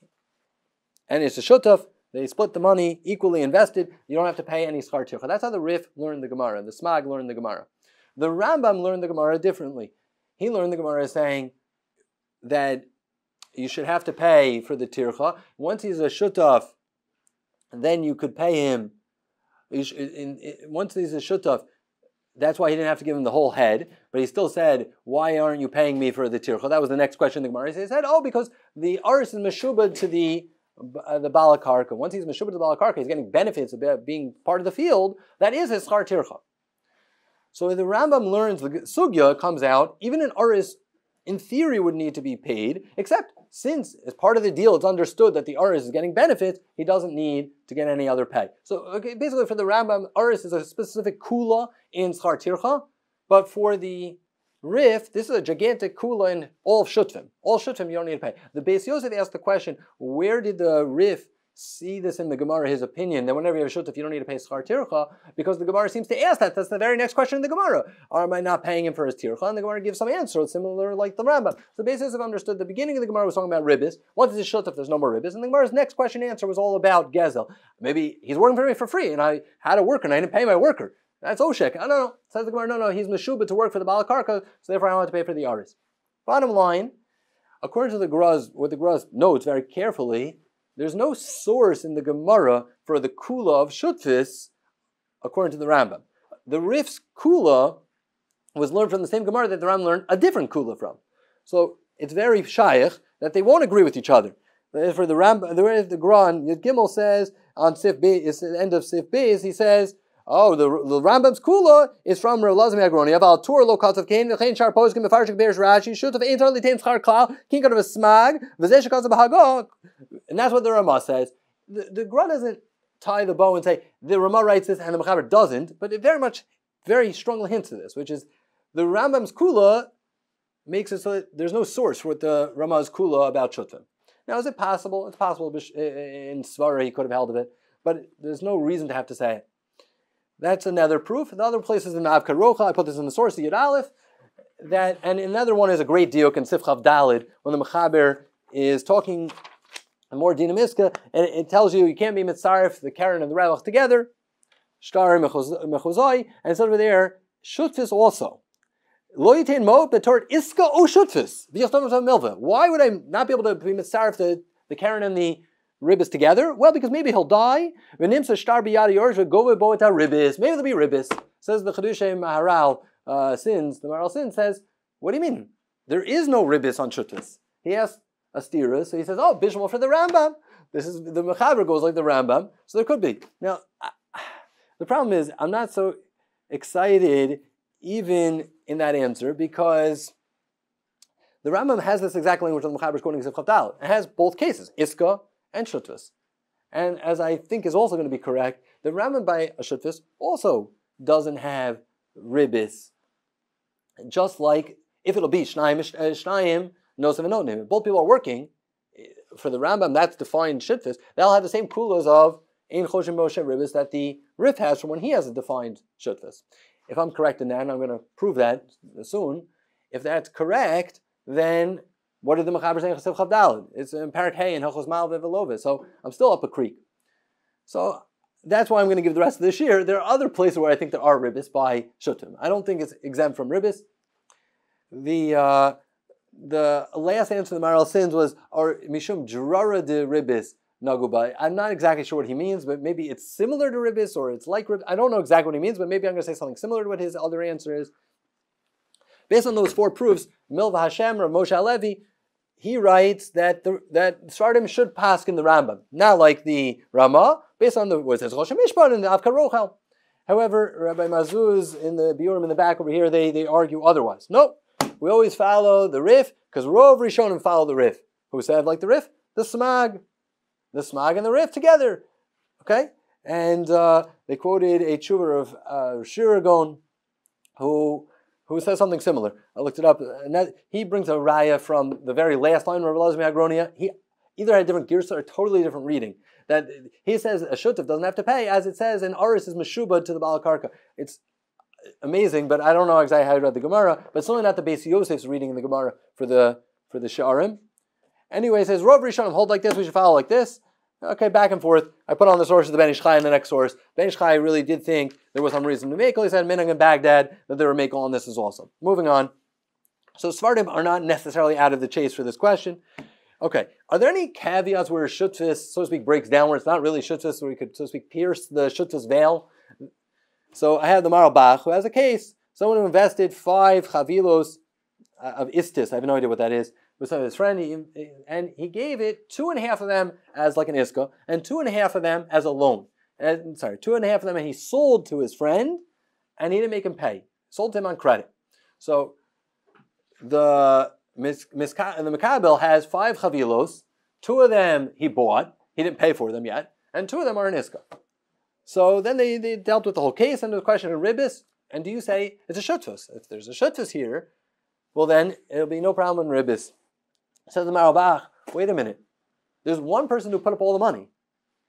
and it's a shutaf. They split the money equally invested. You don't have to pay any schar tircha. That's how the Rif learned the Gemara. The Smag learned the Gemara. The Rambam learned the Gemara differently. He learned the Gemara saying that you should have to pay for the tircha. Once he's a shutaf, then you could pay him. Once he's a shutaf, that's why he didn't have to give him the whole head. But he still said, why aren't you paying me for the tircha? That was the next question the Gemara. He said, because the aris is meshubad to the balakarka. Once he's meshubad to the balakarka, he's getting benefits of being part of the field. That is his schar tircha. So the Rambam learns the sugya comes out, even an aris in theory would need to be paid, except since as part of the deal it's understood that the aris is getting benefits, he doesn't need to get any other pay. So basically for the Rambam, aris is a specific kula in schar tircha, but for the Rif, this is a gigantic kula in all shutvim. All shutvim you don't need to pay. The Beis Yosef asked the question, where did the Rif see this in the Gemara, his opinion, that whenever you have a shutaf, you don't need to pay schar tircha, because the Gemara seems to ask that. That's the very next question in the Gemara. Or am I not paying him for his tircha? And the Gemara gives some answer, similar like the Rambam. So basically, I've understood the beginning of the Gemara was talking about ribbis. Once it's a shutaf, there's no more ribbis. And the Gemara's next question answer was all about gezel. Maybe he's working for me for free, and I had a worker, and I didn't pay my worker. That's oshek. No. Says the Gemara, no, he's meshubah to work for the balakarka, so therefore I don't have to pay for the aris. Bottom line, according to the Graz, what the Graz notes very carefully, there's no source in the Gemara for the kula of shutfis, according to the Rambam. The Rif's kula was learned from the same Gemara that the Rambam learned a different kula from. So it's very shaykh that they won't agree with each other. For the Rambam, the Gran, Yud Gimel says on Sif Beis, the end of Sif Beis, he says, the Rambam's kula is from Rav Lazmi Agroni. About Tur lo katzav kain v'chein shar poskim b'farshik be'erish Rashi shoot of ein tar litem schar klal kin got of a smag v'zeh shekatzav b'hagok, and that's what the Ramah says. The Gra doesn't tie the bow and say the Ramah writes this and the Mechaber doesn't, but it very strongly hints to this, which is the Rambam's kula makes it so that there's no source for the Ramah's kula about shutfim. Now, is it possible? It's possible in Svara he could have held of it, but there's no reason to have to say it. That's another proof. The other places in Av Karocha, I put this in the source, the Yud Aleph, and another one is a great diuk in Sifchav Dalid, when the Mechaber is talking more dinamiska, and it tells you can't be mitzaref the Karen and the Ravach together, shtar mechuzai, and it's over there, shutfis also. Lo yitain mo betort iska o shutfis. Why would I not be able to be mitzaref the Karen and the ribbis together? Well, because maybe he'll die. Maybe there'll be ribbis. Says the Chedushay Maharal Sins. The Maharal Sins says, what do you mean? There is no ribbis on shuttas. He asks a stira, so he says, bishmal for the Rambam. This is the Mechaber goes like the Rambam, so there could be. Now, the problem is I'm not so excited even in that answer because the Rambam has this exact language that the Mechaber is quoting Ziv Chavdal. It has both cases, iska and shutvis. And as I think is also going to be correct, the Rambam by a shutvis also doesn't have ribbis. Just like if it'll be shnayim, nosim and notim. Both people are working, for the Rambam, that's defined shutfus. They'll have the same kulos of ein choshim Moshe ribbis that the Rif has from when he has a defined shutfus. If I'm correct in that, and I'm going to prove that soon, if that's correct, then what did the Mechaber say in Chesiv Chav Daled? It's in Parak Hey and Hilchos Mal Ve'Velovis. So I'm still up a creek. So that's why I'm going to give the rest of this year. There are other places where I think there are ribbis by shutim. I don't think it's exempt from ribbis. The last answer to the Maral Sins was, or Mishum Drara de Ribbis Naguba. I'm not exactly sure what he means, but maybe it's similar to Ribbis or it's like Ribbis. I don't know exactly what he means, but maybe I'm going to say something similar to what his other answer is. Based on those 4 proofs, Milva Hashem or Moshe Alevi, he writes that that Sardim should pass in the Rambam, not like the Ramah, based on what it says Rosh Mishpat and the Avkar Rochel. However, Rabbi Mazuz in the Biurim in the back over here, they argue otherwise. No, we always follow the Rif, because Rov Rishonim follow the Rif. Who said like the Rif? The Smag. The Smag and the Rif together. Okay? And they quoted a tshuva of Shiragon, who says something similar. I looked it up, and he brings a raya from the very last line of Rabbi Elazar Agronia. He either had a different girsa or a totally different reading. That he says a shutuf doesn't have to pay, as it says in Aris is Meshubad to the Baal Karka. It's amazing, but I don't know exactly how he read the Gemara, but it's only not the Beis Yosef's reading in the Gemara for the Sha'arim. Anyway, it says, Rav Rishonim hold like this, we should follow like this. Okay, back and forth. I put on the source of the Ben Ish Chai and the next source. Ben Ish Chai really did think there was some reason to make. He said Minhag in Baghdad that they were making on this as also. Moving on. So Svardim are not necessarily out of the chase for this question. Okay, are there any caveats where shutfus, so to speak, breaks down, where it's not really shutfus, where we could, so to speak, pierce the shutfus veil? So I have the Maral Bach, who has a case, someone who invested 5 chavilos of istis, I have no idea what that is, with some of his friend, and he gave it 2.5 of them as like an iska, and 2.5 of them as a loan. 2.5 of them, and he sold to his friend, and he didn't make him pay. Sold to him on credit. So the Mekabel has 5 chavilos, 2 of them he bought, he didn't pay for them yet, and 2 of them are an iska. So then they dealt with the whole case, and the question of ribbis, and do you say it's a shutfus? If there's a shutfus here, well then it'll be no problem in ribbis. Says the Maral Bach, wait a minute. There's one person who put up all the money.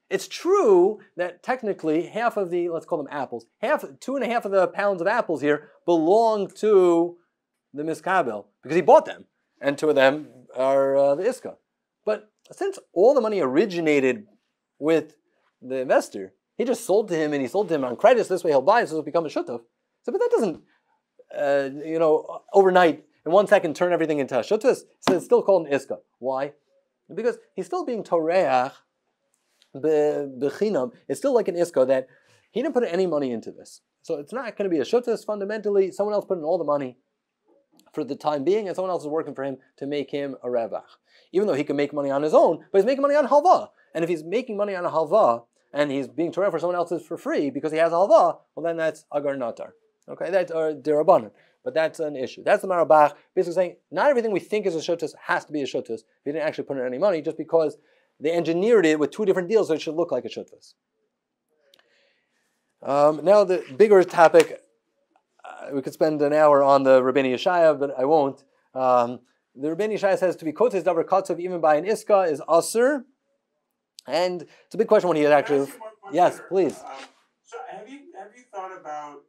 It's true that technically half of the, let's call them apples, 2.5 of the pounds of apples here belong to the Miskabel, because he bought them, and 2 of them are the Iska. But since all the money originated with the investor, he just sold to him, and he sold to him on credit, so this way he'll buy it, so it'll become a shutuf. So, but that doesn't, overnight, in 1 second, turn everything into a shutuf. So it's still called an Iska. Why? Because he's still being toreach bechinam. It's still like an Iska that he didn't put any money into this. So it's not going to be a shutuf. Fundamentally, someone else put in all the money for the time being, and someone else is working for him to make him a ravach. Even though he can make money on his own, but he's making money on halva. And if he's making money on a halva, and he's being torah for someone else's for free because he has a halva, well then that's agar natar. Okay, that's derabanan. But that's an issue. That's the Maral Bach basically saying not everything we think is a shuttus has to be a shuttus. He didn't actually put in any money just because they engineered it with 2 different deals so it should look like a shuttus. Now the bigger topic, we could spend an hour on the Rabbeinu Yeshaya, but I won't. The Rabbeinu Yeshaya says to be kotes davar katzav even by an iska is asur, and it's a big question when he had actually. Yes, please. So have you thought about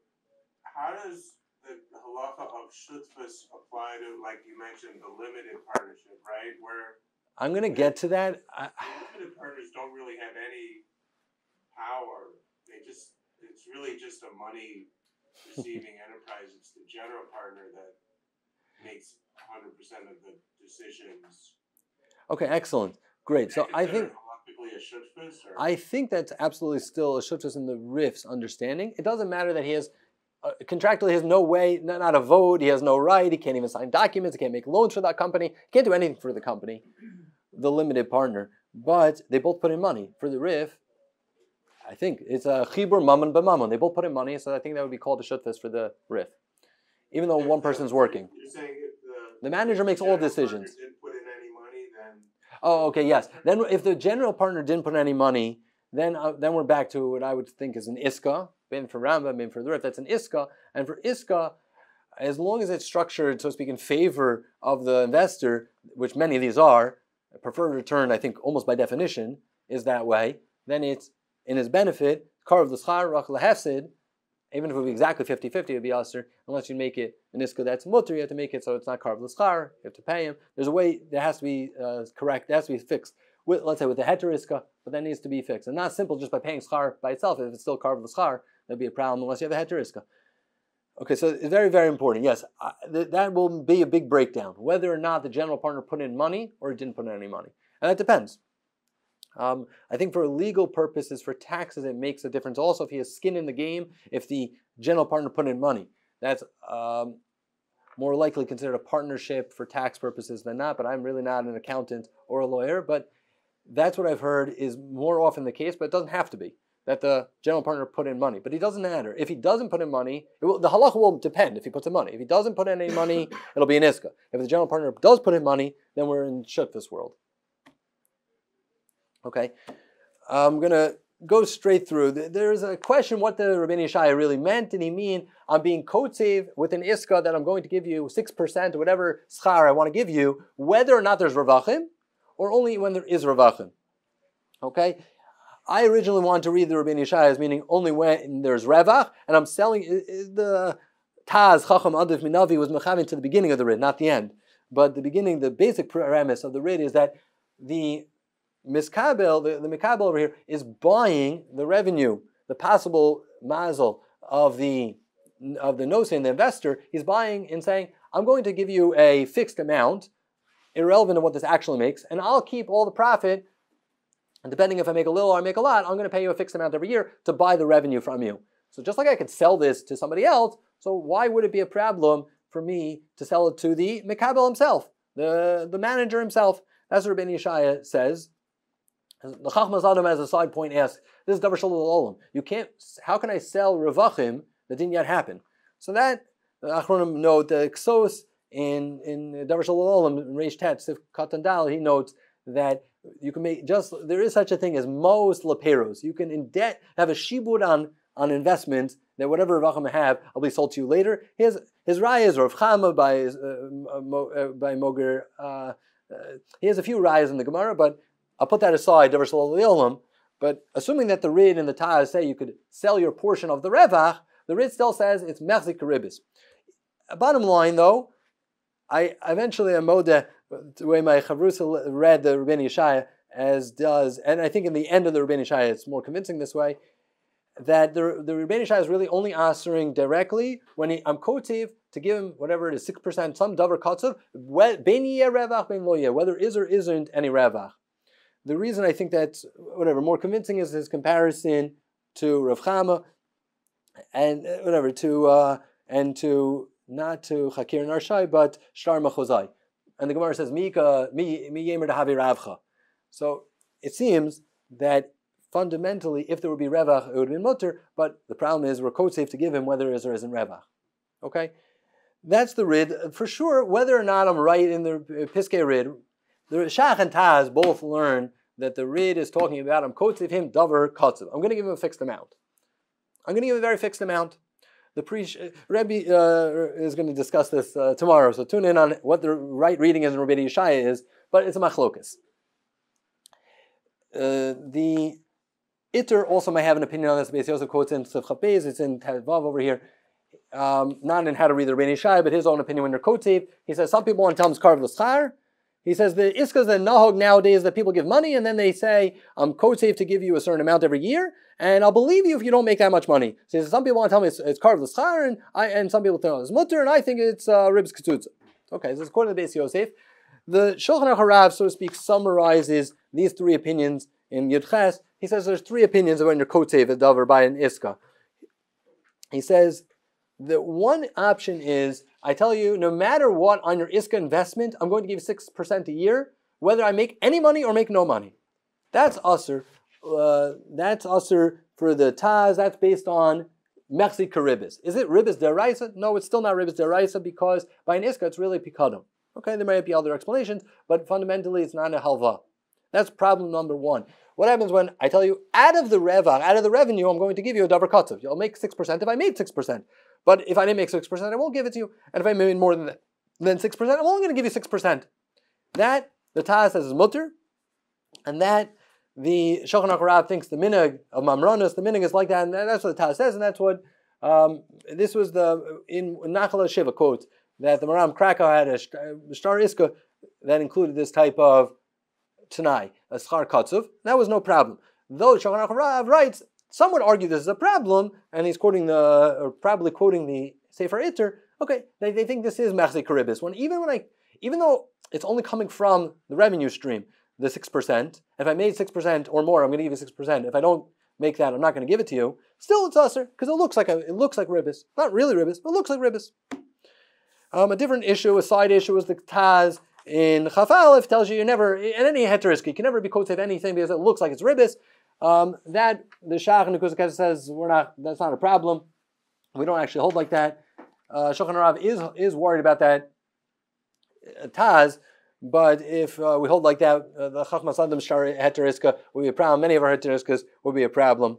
how does the halacha of shutfus apply to, like you mentioned, the limited partnership, right? Where I'm going to get to that. Limited partners don't really have any power. It's really just a money receiving enterprise. It's the general partner that makes 100% of the decisions. Okay, excellent. Great. So I think I think that's absolutely still a shutfus in the Rif's understanding. It doesn't matter that he has contractually, he has no way, not a vote, he has no right, he can't even sign documents, he can't make loans for that company, he can't do anything for the company, the limited partner. But they both put in money. For the Rif, I think it's a chibur mammon b'mammon. They both put in money, so I think that would be called a shutfus for the Rif. Even though one person's working. You're saying if the manager makes all decisions. Didn't put in any money, then. Oh, okay, yes. Then if the general partner didn't put any money, then we're back to what I would think is an iska. Been for Rambam, been for the Rif, that's an iska. And for iska, as long as it's structured, so to speak, in favor of the investor, which many of these are, preferred return, I think almost by definition, is that way, then it's in his benefit, karv l'schar, rach l'hefsid, even if it would be exactly 50-50, it would be aser, unless you make it an iska that's mutter, you have to make it so it's not karv l'schar, you have to pay him. There's a way that has to be correct, that has to be fixed. Let's say with the heter iska, but that needs to be fixed. And not simple just by paying schar by itself. If it's still karv l'schar, that'd be a problem unless you have a heter iska. Okay, so it's very, very important. Yes, that will be a big breakdown, whether or not the general partner put in money or didn't put in any money. And that depends. I think for legal purposes, for taxes, it makes a difference. Also, if he has skin in the game, if the general partner put in money, that's more likely considered a partnership for tax purposes than not. But I'm really not an accountant or a lawyer. But that's what I've heard is more often the case, but it doesn't have to be, that the general partner put in money. But it doesn't matter. If he doesn't put in money, the halacha will depend if he puts in money. If he doesn't put in any money, it'll be an iska. If the general partner does put in money, then we're in this world. Okay, I'm going to go straight through. There's a question what the Rabbeinu Yeshaya really meant. Did he mean I'm being kotzev with an iska that I'm going to give you 6% or whatever schar I want to give you, whether or not there's ravachim, or only when there is ravachim? Okay, I originally wanted to read the Rabbeinu Yeshaya as meaning only when there's ravach, and I'm selling the Taz Chacham Adif Minavi was mechavin to the beginning of the rid, not the end. But the beginning, the basic premise of the rid is that the Miskabel, the Mikabel over here, is buying the revenue, the possible mazel of the nosin, the investor. He's buying and saying, I'm going to give you a fixed amount, irrelevant of what this actually makes, and I'll keep all the profit, and depending if I make a little or I make a lot, I'm going to pay you a fixed amount every year to buy the revenue from you. So just like I could sell this to somebody else, so why would it be a problem for me to sell it to the Mikabel himself, the manager himself? That's what Rabbeinu Yeshaya says. The Chachmas Adam, as a side point, asks, this is Davar Shalom Olam. You can't, how can I sell Revachim that didn't yet happen? So that, the Achronim note, the Ksos in Davar Shalom Olam, in Reish Tet, Sif Katan Dal, he notes that you can make there is such a thing as most leperos. You can in debt have a shibud on investments that whatever Revachim have will be sold to you later. His raya is Rav Chama by Moger. He has a few rayas in the Gemara, but I'll put that aside, Davar Shalom Olam. But assuming that the Rid and the Taz say you could sell your portion of the Revach, the Rid still says it's Mechzik Karibis. Bottom line, though, I eventually am the way my Chavrusa read the Rabbeinu Yeshaya, as does, and I think in the end of the Rabbeinu Yeshaya it's more convincing this way, that the Rabbeinu Yeshaya is really only answering directly when I'm kotiv to give him whatever it is, 6%, some davar katzav, whether is or isn't any revach. The reason I think that's more convincing is his comparison to Rav Chama and not to Chakir and Arshai, but Shtar Machozai. And the Gemara says, Mi yemer dehavi Ravcha. So it seems that fundamentally, if there would be Revach, it would have been mutter, but the problem is we're safe to give him whether there is or isn't Revach. Okay? That's the Rid. For sure, whether or not I'm right in the Piskei Rid, the Shach and Taz both learn that the Rid is talking about, I'm kotzev him davar kotzev. I'm going to give him a fixed amount. I'm going to give him a very fixed amount. The Rebbe is going to discuss this tomorrow, so tune in on what the right reading is in Rabbeinu Yeshaya is, but it's a machlokas. The Itter also may have an opinion on this. Beis Yosef quotes in Sif Chapez, it's in Tadvav over here, not in how to read the Rabbeinu Yeshaya, but his own opinion when they're kotzev. He says some people want to tell him it's karv l'schar. He says the iskas and nahog nowadays that people give money and then they say, I'm kotzev to give you a certain amount every year, and I'll believe you if you don't make that much money. So he says, some people want to tell me it's karv l'schar, and some people tell me it's mutter, and I think it's ribs ketutza. Okay, so this is according to the Beis Yosef. The Shulchan Aruch Harav, so to speak, summarizes these three opinions in Yud Ches. He says there's three opinions of when you're kotzev a davar by an iska. He says the one option is, I tell you, no matter what on your iska investment, I'm going to give you 6% a year, whether I make any money or make no money. That's usur. That's usur for the Taz. That's based on Mechzik Karibis. Is it Ribis Deraisa? No, it's still not Ribis Deraisa because by an iska it's really Pikadam. Okay, there might be other explanations, but fundamentally it's not a halva. That's problem number one. What happens when I tell you, out of the revenue, I'm going to give you a davar katzav. You'll make 6% if I made 6%. But if I didn't make 6%, I won't give it to you. And if I made more than 6%, I'm only going to give you 6%. That the Taz says is mutter, and that the Shulchan Aruch thinks the minhag of Mamronos, the minhag is like that, and that's what the Taz says, and that's what this was in Nachal Shiva quote that the Maram Krakow had a Shtar Iska that included this type of Tanai, a Schar Katsuv. That was no problem. Though Shulchan Aruch writes, some would argue this is a problem, and he's probably quoting the Sefer Itter. Okay, they think this is Machzik Karibis. Even though it's only coming from the revenue stream, the 6%. If I made 6% or more, I'm going to give you 6%. If I don't make that, I'm not going to give it to you. Still, it's usher because it looks like ribbis. Not really ribbis, but it looks like ribbis. A different issue, a side issue, is the Taz in Chaf Aleph tells you never, in any heterisk, you can never be quoted of anything because it looks like it's ribbis. That the Shach and the Kusaka says that's not a problem. We don't actually hold like that. Shulchan Aruch is worried about that Taz. But if we hold like that, the Chachmas Adam Shari Heteriska would be a problem. Many of our Heteriskas would be a problem.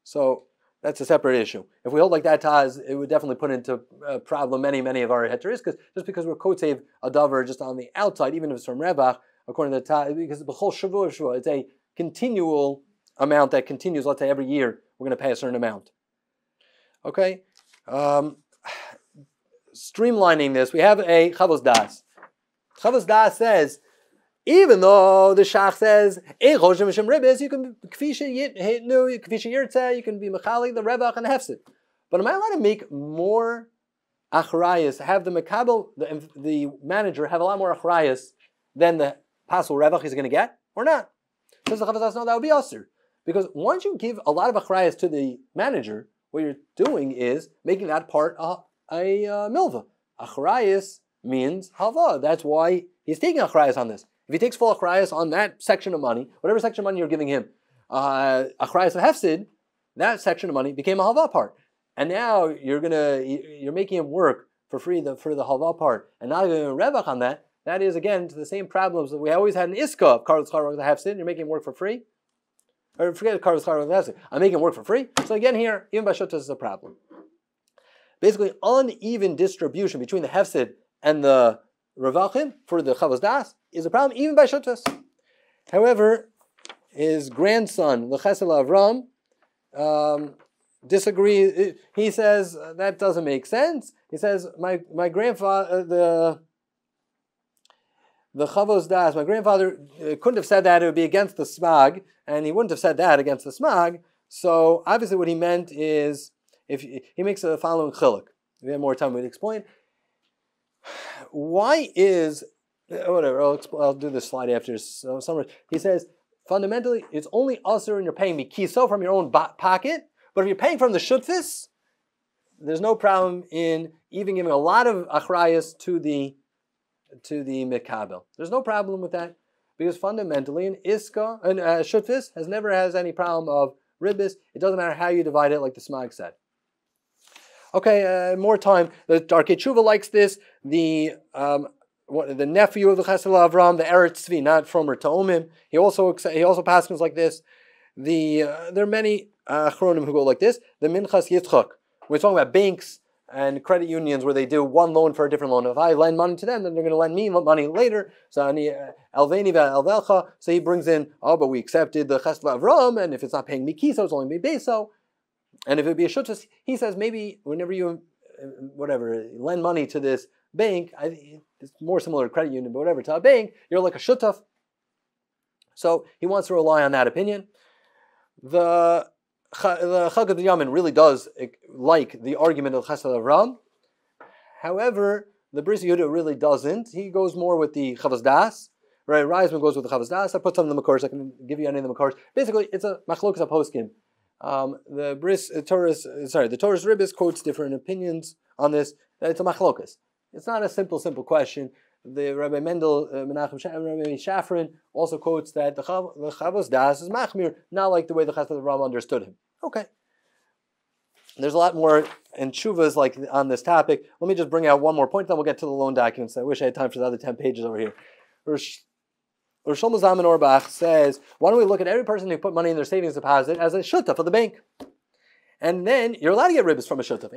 So that's a separate issue. If we hold like that Taz, it would definitely put into problem many of our Heteriskas, just because we're Kotzev a davar just on the outside, even if it's from Revach, according to the Taz, because B'chol Shavua, it's a continual amount that continues. Let's say every year we're going to pay a certain amount. Okay? Streamlining this, we have a Chavos Das. Chavos Das says, even though the Shach says, you can you can be Mechali, the Revach, and Hefsid. But am I allowed to make more achrayas, have the Mekabel, the manager, have a lot more achrayas than the Pasul Revach he's going to get, or not? Says the Chavos Das, no, that would be Asr. Because once you give a lot of achrayas to the manager, what you're doing is making that part a milva. Achrayas means halva. That's why he's taking achrayas on this. If he takes full achrayas on that section of money, whatever section of money you're giving him, achrayas of hefsid, that section of money became a halva part, and now you're making him work for free for the halva part, and now you're going to revach on that. That is again to the same problems that we always had in iska of karl tzchar the hefsid. You're making him work for free, or forget karl tzchar the hefsid. I'm making him work for free. So again here, even by shutas is a problem. Basically, uneven distribution between the hefsid and the Ravachim for the Chavos Das is a problem even by Shutas. However, his grandson, the Chesel Avram, disagrees. He says that doesn't make sense. He says my grandfather, the Chavos Das, my grandfather couldn't have said that, it would be against the Smag, and he wouldn't have said that against the Smag. So obviously what he meant is, if he makes the following chiluk. If we have more time, we'd explain. Why is, whatever, I'll do this slide after summary. He says, fundamentally, it's only usher when you're paying mikiso from your own pocket, but if you're paying from the shutfis, there's no problem in even giving a lot of achrayas to the mikabel. There's no problem with that, because fundamentally, an iska, and shutfis never has any problem of ribbis. It doesn't matter how you divide it, like the Smag said. Okay, more time. The Darkei Tshuva likes this. The nephew of the Chesel Avram, the Eretz Tzvi, not from Ta'omim. He also passes like this. There are many achronim who go like this. The Minchas Yitzchak. We're talking about banks and credit unions where they do one loan for a different loan. If I lend money to them, then they're going to lend me money later. So Elveni Elvelcha. So he brings in, but we accepted the Chesel Avram, and if it's not paying me kiso, it's only me beso. And if it be a shutas, he says maybe whenever you, lend money to this bank, it's more similar to credit union, but whatever, to a bank, you're like a shutaf. So he wants to rely on that opinion. The Chagad Yamin really does like the argument of Chesed Avram. However, the Bris Yehuda really doesn't. He goes more with the Chavos Das. Right, Reisman goes with the Chavos Das. I put some of the Makars. I can give you any of the Makars. Basically, it's a machlokas a poskim. The Torah's Ribbis quotes different opinions on this. It's a machlokas. It's not a simple question. The Rabbi Mendel, Menachem Rabbi Shafrin also quotes that the Chavos Das is machmir, not like the way the Chesed Avram understood him. Okay. There's a lot more in Tshuvas like on this topic. Let me just bring out one more point, then we'll get to the loan documents. I wish I had time for the other 10 pages over here. Rosh Zalman Auerbach says, why don't we look at every person who put money in their savings deposit as a shutaf for the bank? And then you're allowed to get ribbis from a shutaf.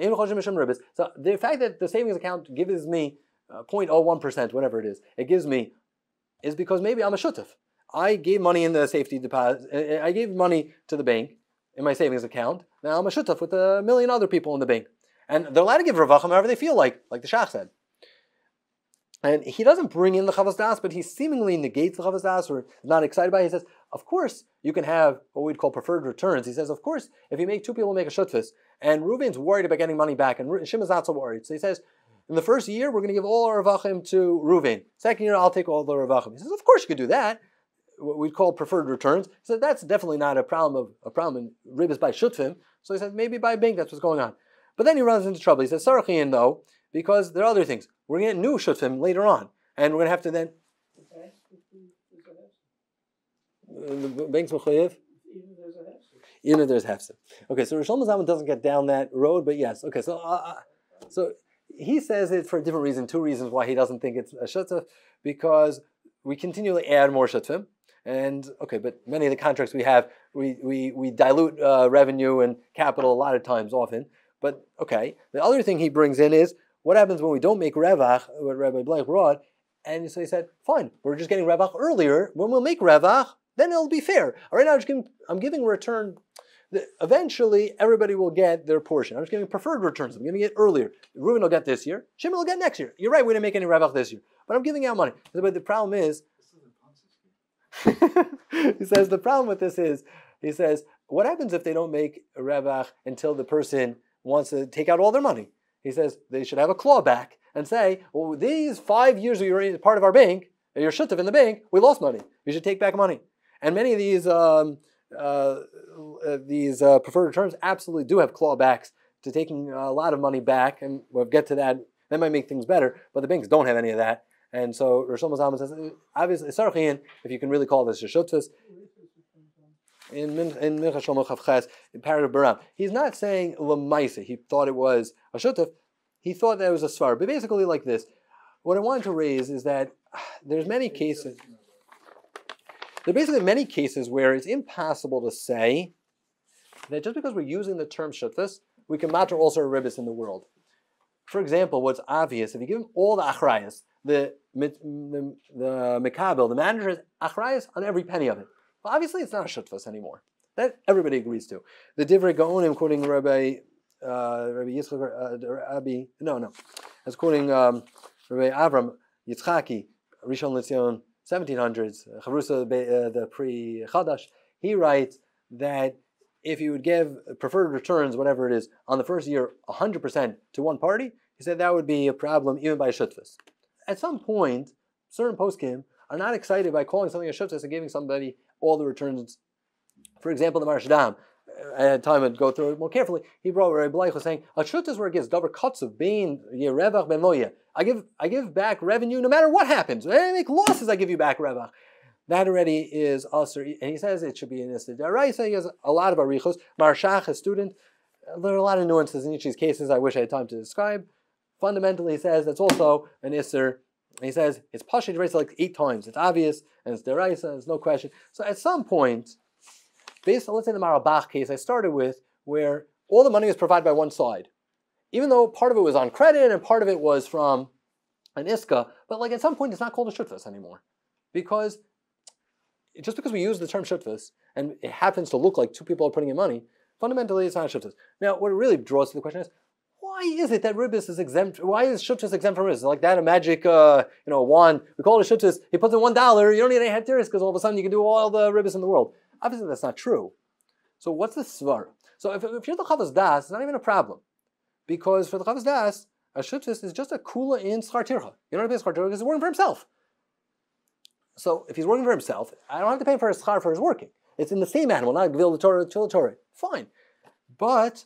So the fact that the savings account gives me 0.01%, whatever it is, it gives me is because maybe I'm a shutef. I gave money in the safety deposit. I gave money to the bank in my savings account. Now I'm a shutef with 1 million other people in the bank. And they're allowed to give revachim however they feel like the Shach said. And he doesn't bring in the chavas das, but he seemingly negates the chavas das or is not excited by it. He says, of course, you can have what we'd call preferred returns. He says, of course, if you make 2 people make a shutfus, and Reuven's worried about getting money back, and Shimon's not so worried. So he says, in the first year, we're going to give all our revachim to Reuven. Second year, I'll take all the revachim. He says, of course you could do that. What we'd call preferred returns. He said, that's definitely not a problem in ribbis by shutfim. So he said, maybe by bank, that's what's going on. But then he runs into trouble. He says, Sarachin, though, because there are other things. We're going to get new shutfim later on. And we're going to have to then... The bank's mechayev? Even if there's hefsed. Okay, so Rosh Hashanah doesn't get down that road, but yes. Okay, so he says it for a different reason, 2 reasons why he doesn't think it's a shutf, because we continually add more shutfim. And okay, but many of the contracts we have, we dilute revenue and capital a lot of times, often. But okay, the other thing he brings in is what happens when we don't make revach, what Rabbi Bleich brought. And so he said, fine, we're just getting revach earlier. When we'll make revach, then it'll be fair. Right now, I'm giving a return. Eventually, everybody will get their portion. I'm just giving preferred returns. I'm giving it earlier. Reuven will get this year. Shimon will get next year. You're right, we didn't make any revach this year. But I'm giving out money. But the problem is, he says, the problem with this is, he says, what happens if they don't make a revach until the person wants to take out all their money? He says, they should have a clawback and say, well, these 5 years you're part of our bank, you're shuttev in the bank, we lost money. You should take back money. And many of these preferred returns absolutely do have clawbacks to taking a lot of money back, and we'll get to that. That might make things better, but the banks don't have any of that. And so Rosh Hashanah says, obviously, Sarachin, if you can really call this a shutfus, in Mincha Shlomo Chavches, in Paragraph Baram, he's not saying Lamaisa, he thought it was a shutf, he thought that it was a svar. But basically like this, what I wanted to raise is that there's many cases, there are basically many cases where it's impossible to say that just because we're using the term shutfus, we can matter also a ribbis in the world. For example, what's obvious, if you give him all the achrayas, the mekabel, the manager has achrayas on every penny of it. Well, obviously it's not a shutfus anymore. That everybody agrees to. The Divrei Gaonim, quoting Rabbi Yitzchak, I was quoting Rabbi Avram Yitzchaki, Rishon LeZion, 1700s, Chavrusa, the pre-Chadash. He writes that if you would give preferred returns, whatever it is, on the first year 100% to one party, he said that would be a problem even by a shutfus. At some point, certain poskim are not excited by calling something a shutfus and giving somebody all the returns. For example, the Marshdam, I had time to go through it more carefully. He brought Rabbi Bleich was saying, a shutfus where it gives davar katsuv bein yerevach ben loya. I give back revenue no matter what happens. When I make losses, I give you back revach. That already is also, and he says it should be an Issa Daraisa. He has a lot of arichos. Marshach, a student, there are a lot of nuances in each of these cases I wish I had time to describe. Fundamentally, he says that's also an Isser. He says it's Pasha Daraisa like 8 times. It's obvious, and it's Daraisa, there's no question. So at some point, based on, let's say, the Marabach case I started with, where all the money was provided by one side. Even though part of it was on credit and part of it was from an Iska, but like at some point it's not called a Shutfus anymore. Because just because we use the term shutfus and it happens to look like 2 people are putting in money, fundamentally it's not a shutfus. Now, what it really draws to the question is, why is it that ribbis is exempt? Why is shutfus exempt from ribbis? Like that, a magic, wand. We call it a shutfus. He puts in $1. You don't need any hatiris because all of a sudden you can do all the ribbis in the world. Obviously, that's not true. So, what's the svar? So, if you're the chavas das, it's not even a problem, because for the chavas das, a shutfus is just a kula in schar tircha. You don't have to pay schar tircha because he's working for himself. So if he's working for himself, I don't have to pay for his schar for his working. It's in the same animal, not gvil Torah. Fine. But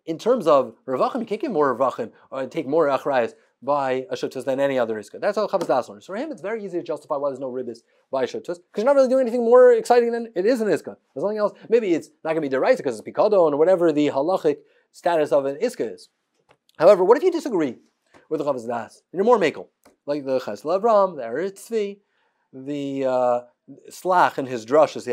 in terms of revachim, you can't give more revachim or take more achrayas by a shutfus than any other iska. That's all chavas das learns. For him, it's very easy to justify why there's no ribbis by a shutfus, because you're not really doing anything more exciting than it is an iska. There's nothing else. Maybe it's not going to be deraisa because it's pikadon or whatever the halachic status of an iska is. However, what if you disagree with the chavas das and you're more makel? Like the Ches Lavram, the RIETS LHoraah, the Slach in his drushes,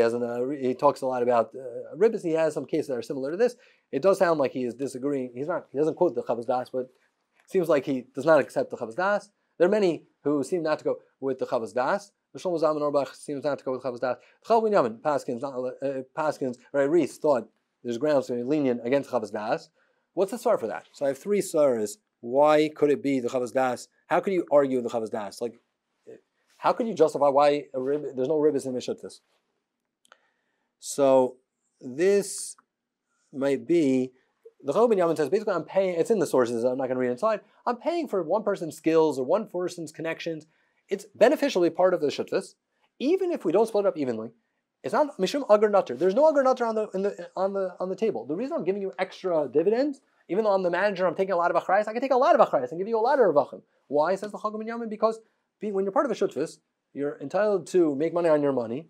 he talks a lot about ribbis. He has some cases that are similar to this. It does sound like he is disagreeing. He doesn't quote the Chavas Das, but it seems like he does not accept the Chavas Das. There are many who seem not to go with the Chavas Das. The Shlomo Zalman Auerbach seems not to go with Chavas Das. Chal Ben Yamin, Paskins, right? Reese thought there's grounds to be lenient against Chavas Das. What's the svar for that? So I have three svaras. Why could it be the Chavas Das? How could you argue the Chavas Das? Like, how could you justify why there's no ribbis in Mishutfis? So this might be, the Chol Ben Yamin says, basically I'm paying, it's in the sources, I'm not going to read inside, I'm paying for one person's skills or one person's connections. It's beneficially part of the Shutfis, even if we don't split it up evenly. It's not Mishum Agar Nutter. There's no Agar Nutter on the table. The reason I'm giving you extra dividends, even though I'm the manager, I'm taking a lot of achrayas, I can take a lot of achrayas and give you a lot of revachim. Why, says the Chol Ben Yamin? Because when you're part of a Shutfis, you're entitled to make money on your money,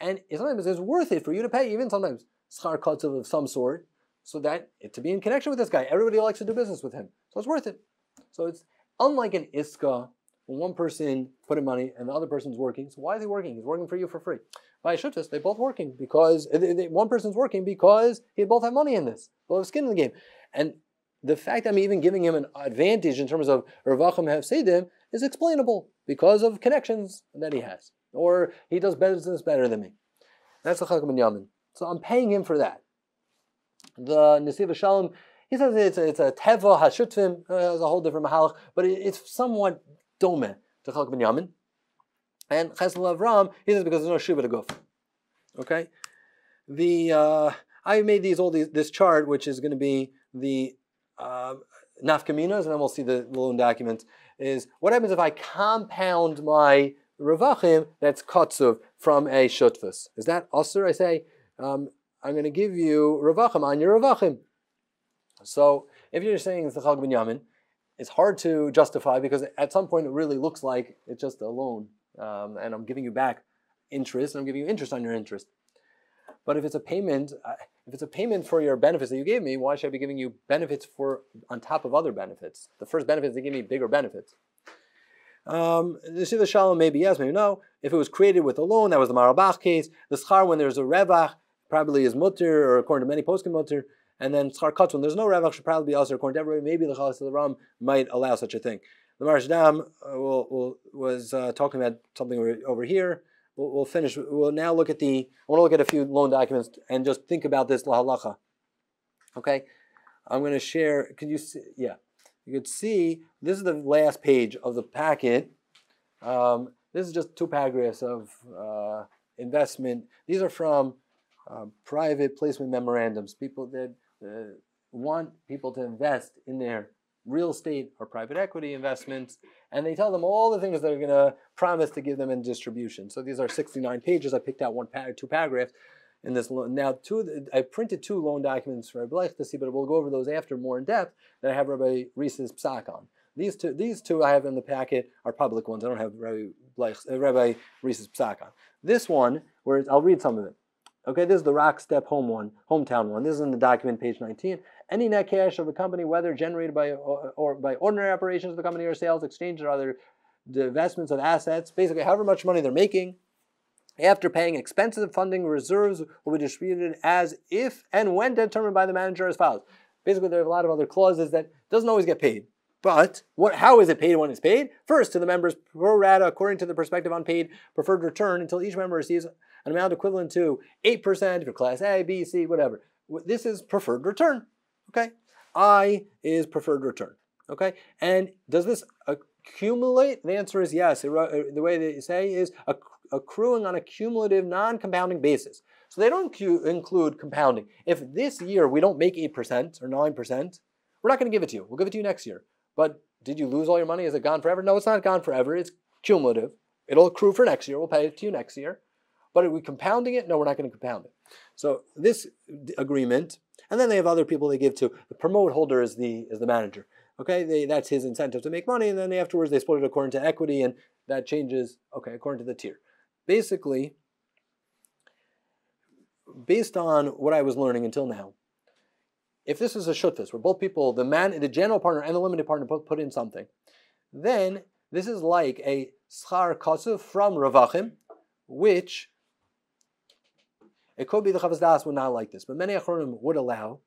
and sometimes it's worth it for you to pay, even sometimes schar kotzav of some sort, so that to be in connection with this guy, everybody likes to do business with him, so it's worth it. So it's unlike an iska when one person put in money and the other person's working. So why is he working? He's working for you for free. By Shutfis, they're both working because one person's working because they both have money in this, both have skin in the game, and the fact that I'm even giving him an advantage in terms of revachim hafsedim is explainable because of connections that he has, or he does business better than me. That's the Chol Ben Yamin. So I'm paying him for that. The Nesiv Shalom, he says it's a teva hashutfim, it's a whole different mahalach, but it's somewhat dome to Chol Ben Yamin. And Chesel Avram, he says because there's no shiva to go. Okay, I made this chart, which is going to be the nafkaminas, and then we'll see the loan documents. Is what happens if I compound my revachim that's kotzuv from a shutfus? Is that asur? I say I'm going to give you revachim on your revachim. So if you're saying it's the Chol Ben Yamin, it's hard to justify because at some point it really looks like it's just a loan, and I'm giving you back interest, and I'm giving you interest on your interest. But if it's a payment, for your benefits that you gave me, why should I be giving you benefits on top of other benefits? The first benefit is they give me bigger benefits. The Shiva Shalom maybe yes, maybe no. If it was created with a loan, that was the Marabach case. The schar when there's a revach probably is mutter, or according to many poskim mutter. And then schar kotz when there's no revach should probably be also according to everybody. Maybe the Chalas of the Ram might allow such a thing. The Marshdam was talking about something over here. We'll finish. We'll now look at I want to look at a few loan documents and just think about this lahalacha. Okay, I'm going to share. Can you see? Yeah, you could see. This is the last page of the packet. This is just 2 paragraphs of investment. These are from private placement memorandums. People that want people to invest in their real estate or private equity investments, and they tell them all the things they're going to promise to give them in distribution. So these are 69 pages. I picked out 2 paragraphs in this. Now, I printed 2 loan documents for Rabbi to see, but we'll go over those after more in depth. That I have Rabbi Reese's psak on. These two I have in the packet are public ones. I don't have Rabbi Reese's psak on. This one, I'll read some of it. Okay, this is the Rock Step hometown one. This is in the document, page 19. Any net cash of a company, whether generated by ordinary operations of the company or sales, exchange, or other divestments of assets, basically however much money they're making, after paying expensive funding reserves will be distributed as if and when determined by the manager as follows. Basically, there are a lot of other clauses that doesn't always get paid. But how is it paid when it's paid? First, to the members pro rata according to the prospective unpaid preferred return until each member receives an amount equivalent to 8% for class A, B, C, whatever. This is preferred return. Okay? I is preferred return. Okay? And does this accumulate? The answer is yes. The way they say is accruing on a cumulative, non-compounding basis. So they don't include compounding. If this year we don't make 8% or 9%, we're not going to give it to you. We'll give it to you next year. But did you lose all your money? Is it gone forever? No, it's not gone forever. It's cumulative. It'll accrue for next year. We'll pay it to you next year. But are we compounding it? No, we're not going to compound it. So this agreement, and then they have other people they give to. The promote holder is the manager. Okay, that's his incentive to make money, and then afterwards they split it according to equity, and that changes, according to the tier. Basically, based on what I was learning until now, if this is a shutfis, where both people, the general partner and the limited partner put in something, then this is like a schar kosuf from Ravachim, which it could be the Chavas Das would not like this, but many Achronim would allow.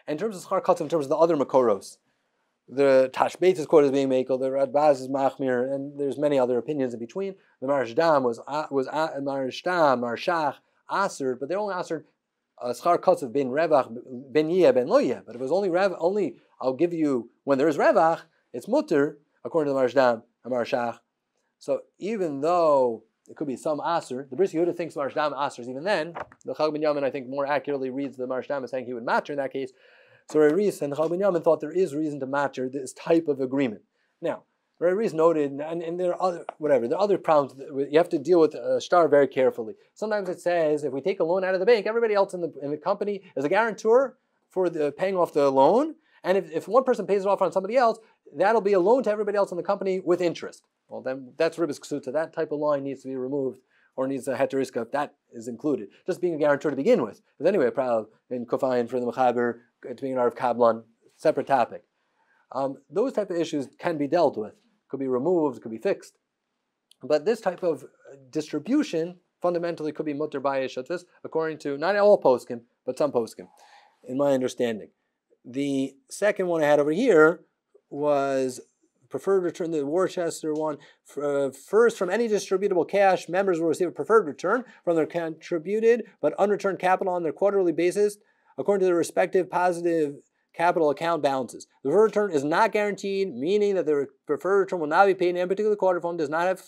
In terms of schar kosuf, in terms of the other makoros, The Tashbeit is quoted as being Mekel, the Radbaz is Machmir, and there's many other opinions in between. The Marishdam was Marshach, Aser, but they only Aser Schar Kotzev ben Revach, ben Yeh, ben Loyeh. But if it was only I'll give you when there is Revach, it's Mutter, according to the Marishdam and Marshach. So even though it could be some Aser, the Bris Yehuda thinks Marishdam Aser even then. The Chag ben Yamin, I think, more accurately reads the Marishdam as saying he would matter in that case. So Reis and Chag ben Yamin thought there is reason to matter this type of agreement. Now, Reis noted, and there are other problems. You have to deal with shtar very carefully. Sometimes it says if we take a loan out of the bank, everybody else in the company is a guarantor for the paying off the loan. And if one person pays it off on somebody else, that'll be a loan to everybody else in the company with interest. Well, then that's Ribis Ksuta. That type of line needs to be removed, or needs a heteriska if that is included. Just being a guarantor to begin with. There's anyway a problem in Kufayin for the Mechaber, to being an Arv Kablan, separate topic. Those type of issues can be dealt with. Could be removed, could be fixed. But this type of distribution fundamentally could be mutter b'ayis shatvis, according to not all poskim, but some poskim, in my understanding. The second one I had over here was preferred return, the Worcester one. First, from any distributable cash, members will receive a preferred return from their contributed but unreturned capital on their quarterly basis, according to their respective positive capital account balances. The preferred return is not guaranteed, meaning that the preferred return will not be paid in any particular quarter if one does not have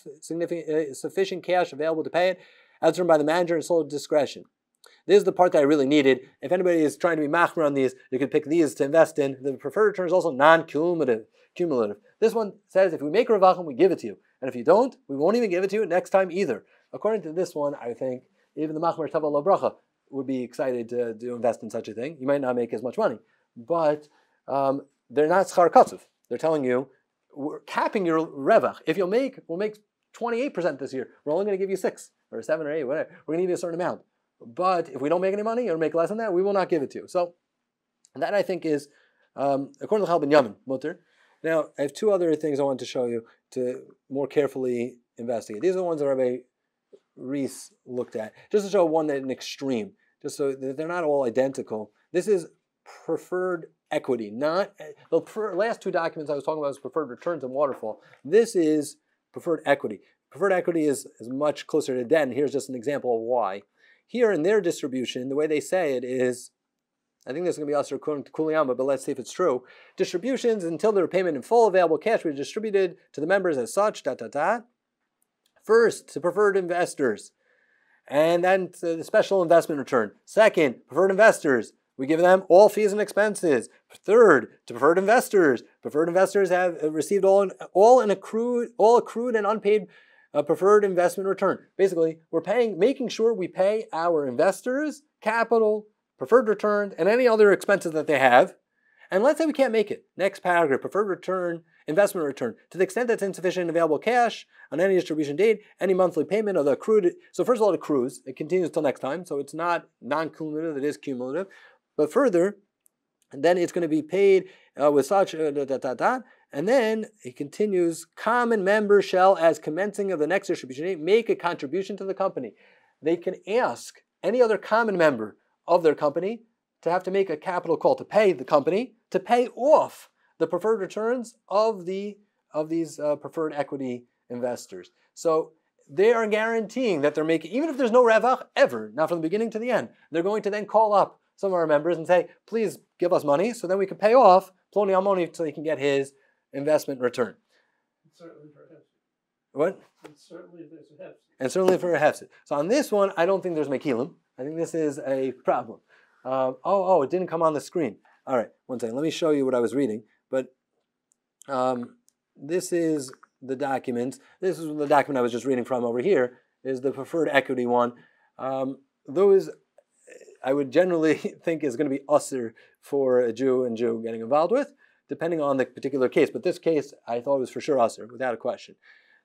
sufficient cash available to pay it, as determined by the manager in sole discretion. This is the part that I really needed. If anybody is trying to be machmer on these, you could pick these to invest in. The preferred return is also non-cumulative. This one says if we make a revachim, we give it to you. And if you don't, we won't even give it to you next time either. According to this one, I think even the machmer Tava La Bracha would be excited to invest in such a thing. You might not make as much money. But they're not schar katzuv. They're telling you, we're capping your revach. If we'll make 28% this year, we're only going to give you 6 or 7 or 8, whatever. We're going to give you a certain amount. But if we don't make any money or make less than that, we will not give it to you. So that I think is, according to Chal ben Yamin, mutter. Now, I have 2 other things I want to show you to more carefully investigate. These are the ones that Rabbi Reis looked at, just to show one that an extreme, just so that they're not all identical. This is preferred equity, not the last 2 documents I was talking about was preferred returns and Waterfall. This is preferred equity. Preferred equity is much closer to debt, and here's just an example of why. Here in their distribution, the way they say it is, I think this is going to be also according to Kuliyama, but let's see if it's true. Distributions until the repayment in full available cash were distributed to the members as such, First, to preferred investors, and then to the special investment return. Second, preferred investors, we give them all fees and expenses. Third, to preferred investors have received all accrued and unpaid preferred investment return. Basically, we're making sure we pay our investors capital, preferred return, and any other expenses that they have. And let's say we can't make it. Next paragraph, preferred return, investment return. To the extent that's insufficient available cash on any distribution date, any monthly payment of the accrued. So first of all, it accrues. It continues till next time. So it's not non-cumulative, it is cumulative. But further, and then it's going to be paid with such, and then it continues, common members shall, as commencing of the next distribution date, make a contribution to the company. They can ask any other common member of their company to have to make a capital call to pay the company, to pay off the preferred returns of these preferred equity investors. So they are guaranteeing that they're making, even if there's no revach ever, not from the beginning to the end, they're going to then call up some of our members and say, please give us money so then we can pay off Ploni Almoni so he can get his investment return. Certainly for a hefset. What? And certainly there's a hefset. And certainly for a hefset. So on this one, I don't think there's mekilim. I think this is a problem. It didn't come on the screen. All right, one second. Let me show you what I was reading. But this is the document. This is the document I was just reading from over here, is the preferred equity one. Those I would generally think is going to be usher for a Jew and Jew getting involved with, depending on the particular case. But this case, I thought was for sure usher, without a question.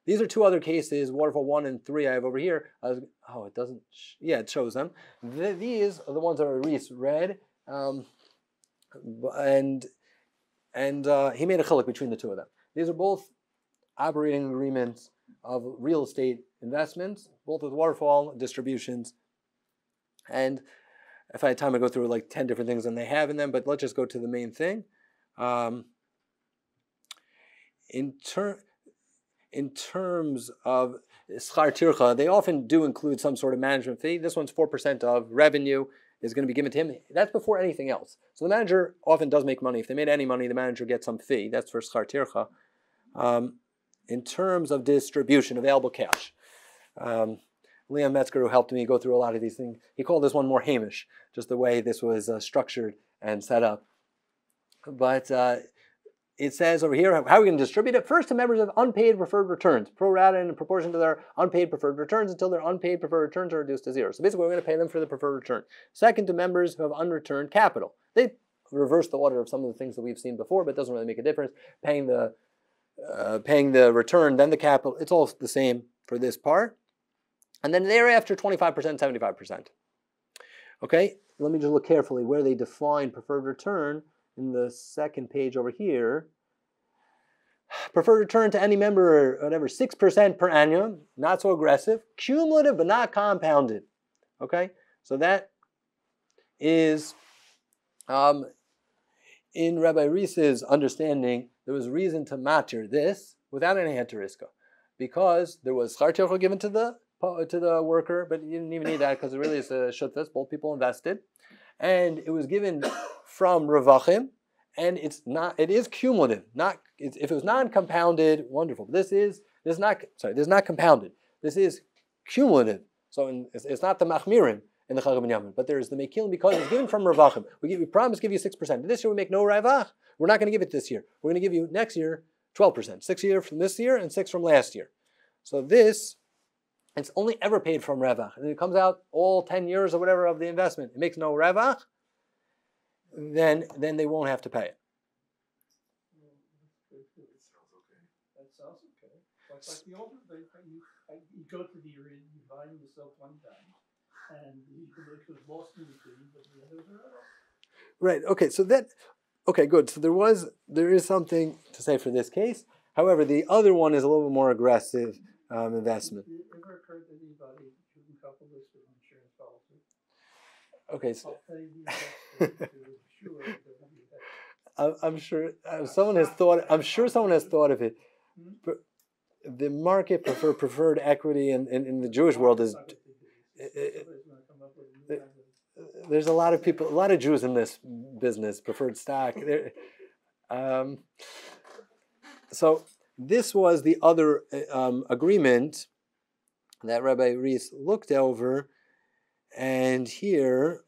These are 2 other cases, Waterfall 1 and 3 I have over here. It doesn't, it shows them. These are the ones that Reis read, and he made a chiluk between the 2 of them. These are both operating agreements of real estate investments, both with Waterfall distributions. And if I had time, I'd go through like 10 different things and they have in them, but let's just go to the main thing. in terms of schar tircha, they often do include some sort of management fee. This one's 4% of revenue is going to be given to him. That's before anything else. So the manager often does make money. If they made any money, the manager gets some fee. That's for schar tircha. In terms of distribution, available cash. Liam Metzger, who helped me go through a lot of these things, he called this one more Hamish, just the way this was structured and set up. But it says over here, how are we going to distribute it? First, to members of unpaid preferred returns, pro rata in proportion to their unpaid preferred returns until their unpaid preferred returns are reduced to zero. So basically, we're going to pay them for the preferred return. Second, to members who have unreturned capital. They reverse the order of some of the things that we've seen before, but it doesn't really make a difference. Paying the return, then the capital, it's all the same for this part. And then thereafter, 25%, 75%. Okay, let me just look carefully where they define preferred return. In the second page over here, preferred return to any member, whatever, 6% per annum, not so aggressive, cumulative but not compounded. Okay, so that is, in Rabbi Rees's understanding, there was reason to matter this without any heteriska, because there was schar tircha given to the worker, but you didn't even need that because it really is a shutfas. Both people invested, and it was given from Ravachim, and it is cumulative. If it was non-compounded, wonderful. This is not compounded. This is cumulative. So it's not the machmirim in the Chagam and Yamin, but there is the mekilim because it's given from Ravachim. We promise to give you 6%. This year we make no ravach. We're not going to give it this year. We're going to give you next year 12%. 6 year from this year and 6 from last year. So this, it's only ever paid from ravach. And it comes out all 10 years or whatever of the investment. It makes no ravach. Then they won't have to pay it. That sounds okay. Like the older you go to the area, you buy and you sell one time, and you can make it lost in the thing, but the others are out. Right. Okay. So okay, good. So there is something to say for this case. However, the other one is a little bit more aggressive investment. Did it ever occur to anybody to couple this with an insurance policy? Okay. So I'll pay you I'm sure someone has thought. I'm sure someone has thought of it. But the market for preferred equity in the Jewish world is. There's a lot of people, a lot of Jews in this business, preferred stock. So this was the other agreement that Rabbi Rees looked over, and here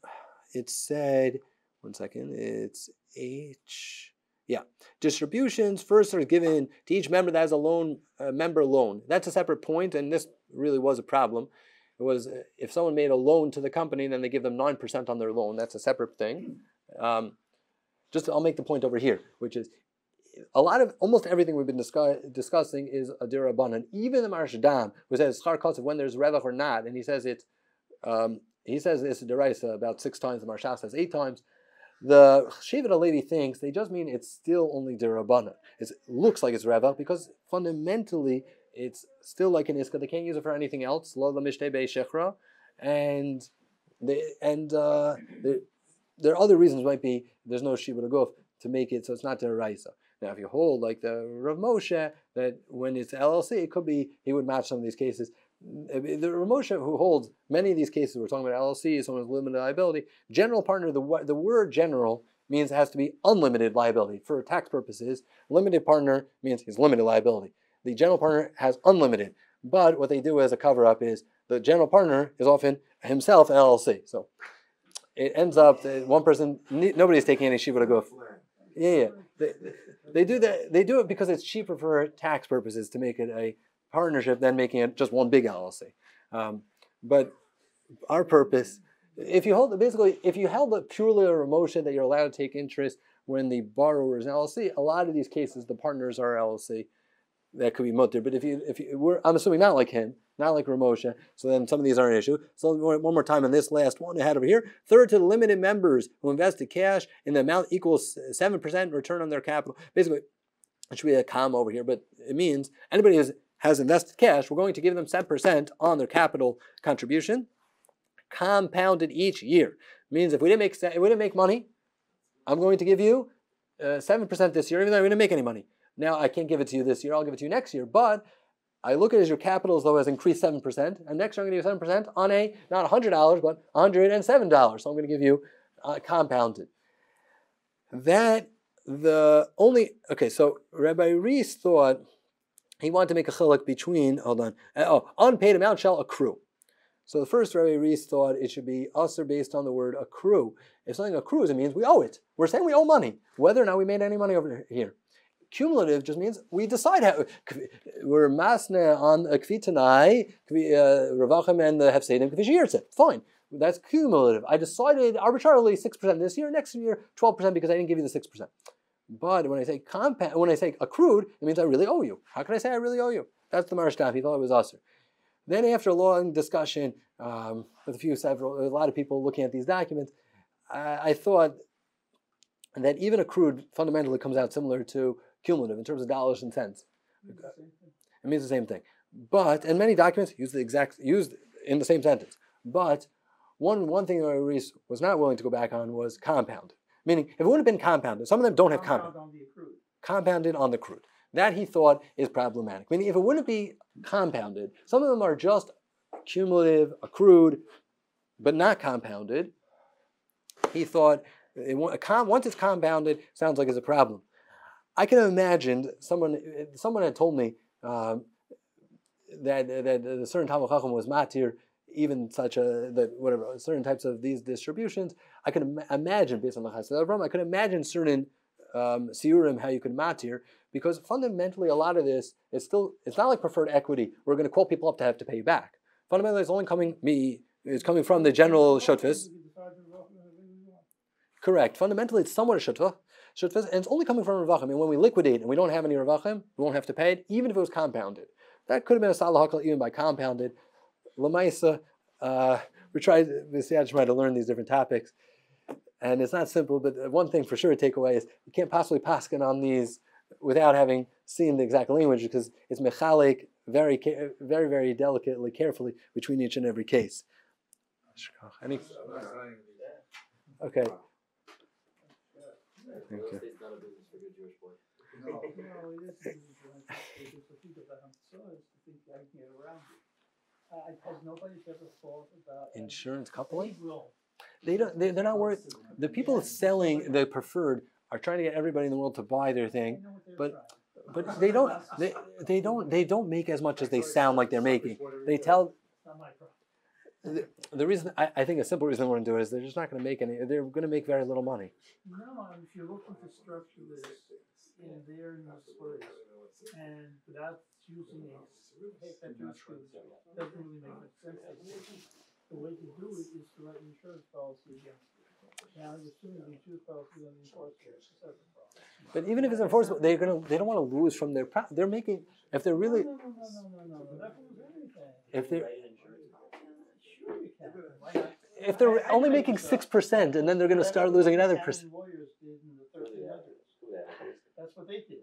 it said, one second, it's H. Yeah, distributions first are given to each member that has a member loan. That's a separate point, and this really was a problem. It was if someone made a loan to the company, then they give them 9% on their loan. That's a separate thing. I'll make the point over here, which is almost everything we've been discussing is a dirabanan. Even the Marshdam, who says schar kotzev when there's revach or not, and he says it's deraisa about 6 times. The Marsha says 8 times. The Shevet HaLevi thinks they just mean it's still only derabanan. It looks like it's revach because fundamentally it's still like an iska. They can't use it for anything else. Lo lamishte be'shechra, and there are other reasons. Might be there's no shiva l'guf to make it so it's not deraisa. Now, if you hold like the Rav Moshe that when it's LLC, it could be he would match some of these cases. The Rav Moshe who holds many of these cases, we're talking about LLC, someone with limited liability. General partner, the word general means it has to be unlimited liability for tax purposes. Limited partner means he's limited liability. The general partner has unlimited, but what they do as a cover-up is the general partner is often himself an LLC. So it ends up that one person, nobody's taking any shiva to go. Yeah. They do that. They do it because it's cheaper for tax purposes to make it a partnership than making it just one big LLC. But our purpose, if you held it purely a Ramosha that you're allowed to take interest when the borrower is an LLC, a lot of these cases the partners are LLC. That could be mutter. But I'm assuming not like him, not like Ramosha. So then some of these are an issue. So one more time on this last one I had over here. Third, to the limited members who invested cash in the amount equals 7% return on their capital. Basically, it should be a comma over here, but it means anybody who has invested cash, we're going to give them 7% on their capital contribution, compounded each year. It means if we didn't make money, I'm going to give you 7% this year, even though we didn't make any money. now I can't give it to you this year, I'll give it to you next year, but I look at it as your capital as though it has increased 7%, and next year I'm going to give you 7% on a, not $100, but $107. So I'm going to give you compounded. So Rabbi Reese thought he wanted to make a chiluk between, unpaid amount shall accrue. So the first Rabbi Reese thought it should be usher based on the word accrue. If something accrues, it means we owe it. We're saying we owe money, whether or not we made any money over here. Cumulative just means we decide how we're masna on a kvitanai, ravachim and the hefsedim kvishyirtze. Fine, that's cumulative. I decided arbitrarily 6% this year, next year 12% because I didn't give you the 6%. But when I say accrued, it means I really owe you. How can I say I really owe you? That's the Marishtaf. He thought it was usher. Then after a long discussion with a lot of people looking at these documents, I thought that even accrued fundamentally comes out similar to cumulative in terms of dollars and cents. It means the same thing. But, and many documents used in the same sentence. But one thing that Reese was not willing to go back on was compound. Meaning, if it wouldn't have been compounded, some of them don't have compound. Compounded on the accrued. That he thought is problematic. Meaning, if it wouldn't be compounded, some of them are just cumulative, accrued, but not compounded. He thought, once it's compounded, sounds like it's a problem. I can imagine someone had told me that a certain Talmud Chacham was matir, even certain types of these distributions. I can imagine, based on the Chassid Avram, I could imagine certain siurim how you could matir, because fundamentally a lot of this is it's not like preferred equity. We're going to call people up to have to pay you back. Fundamentally, it's only coming from the general shutfis. Correct. Fundamentally, it's somewhat a shutfis, and it's only coming from ravachim. And when we liquidate and we don't have any ravachim, we won't have to pay it, even if it was compounded. That could have been a salah hakal even by compounded. Lamaisa, we tried to learn these different topics, and it's not simple. But one thing for sure to take away is you can't possibly paskin on these without having seen the exact language, because it's mechalik very, very, very delicately, carefully between each and every case. Okay. Thank you. It's not a business for good Jewish boy. No, it is because to think about hamtzah is to think I can get around it. Has nobody's ever thought about insurance coupling? They're not worried. The people selling the preferred are trying to get everybody in the world to buy their thing, but they don't make as much as they sound like they're making. They tell. The reason I think a simple reason they want to do it is they're just not going to make any. They're going to make very little money. No, if you're looking to structure this in their place and without using a doesn't really make much sense. The way to do it is to write an insurance policy against it. Now, assuming the insurance policy is enforceable, but even if it's enforceable, they don't want to lose from their. They're making if they're really. No. That was anything. If they're. If they're only making 6% and then they're going to start losing another percent. That's what they did.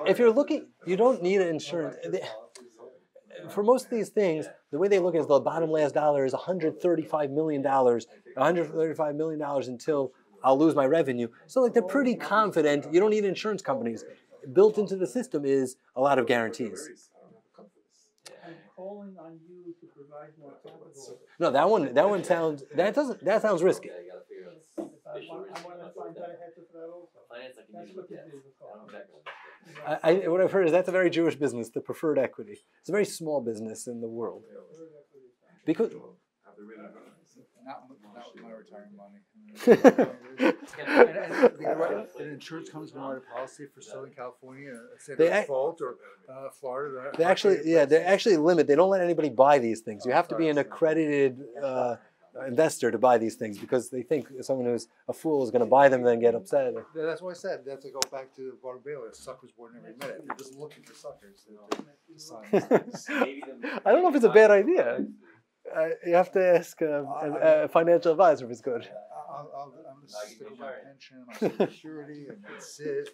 If you're looking, you don't need an insurance. For most of these things, the way they look is the bottom last dollar is $135 million. $135 million until I'll lose my revenue. So they're pretty confident. You don't need insurance companies. Built into the system is a lot of guarantees. Calling on you to provide more capital. No, that sounds risky. I want to find out ahead of that also. That's what they do. What I've heard is that's a very Jewish business, the preferred equity. It's a very small business in the world. Because not with my retirement money. And insurance companies going to write a policy for Southern California, say they're fault, or Florida. They actually limit. They don't let anybody buy these things. You have to be an accredited investor to buy these things, because they think someone who's a fool is going to buy them and then get upset. That's what I said. That's to go back to Water Bailey. Suckers born every minute. They're just looking for suckers. I don't know if it's a bad idea. You have to ask a financial advisor if it's good. I'm going to stick with my pension, my Social Security, and that's it.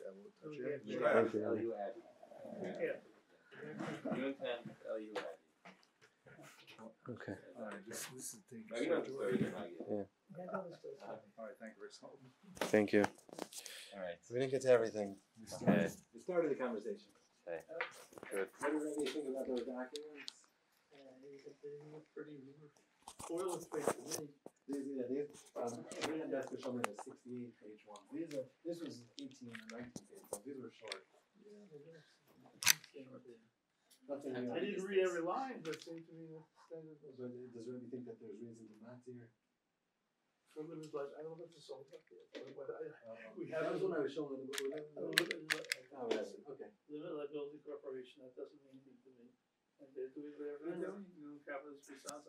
Okay. All right, this is the thing. Yeah. All right, thank you, Rick. Thank you. All right. We didn't get to everything. Okay. We started the conversation. Okay. Good. What do you think about those documents? They look pretty boilerplate to me. We had that for some of the 68-page ones. This was 18 or 19 page ones. These were short. Yeah, they are. Nothing. I didn't read every line, but it seemed to me that standard was. But does Rebbe think that there's reason to not here? For women's life, I don't know if it's sold up yet, but we That have. was when I was showing them. Oh, yes. Okay. Limited liability corporation, that doesn't mean anything to me. And they're doing whatever they're doing, capitalist response.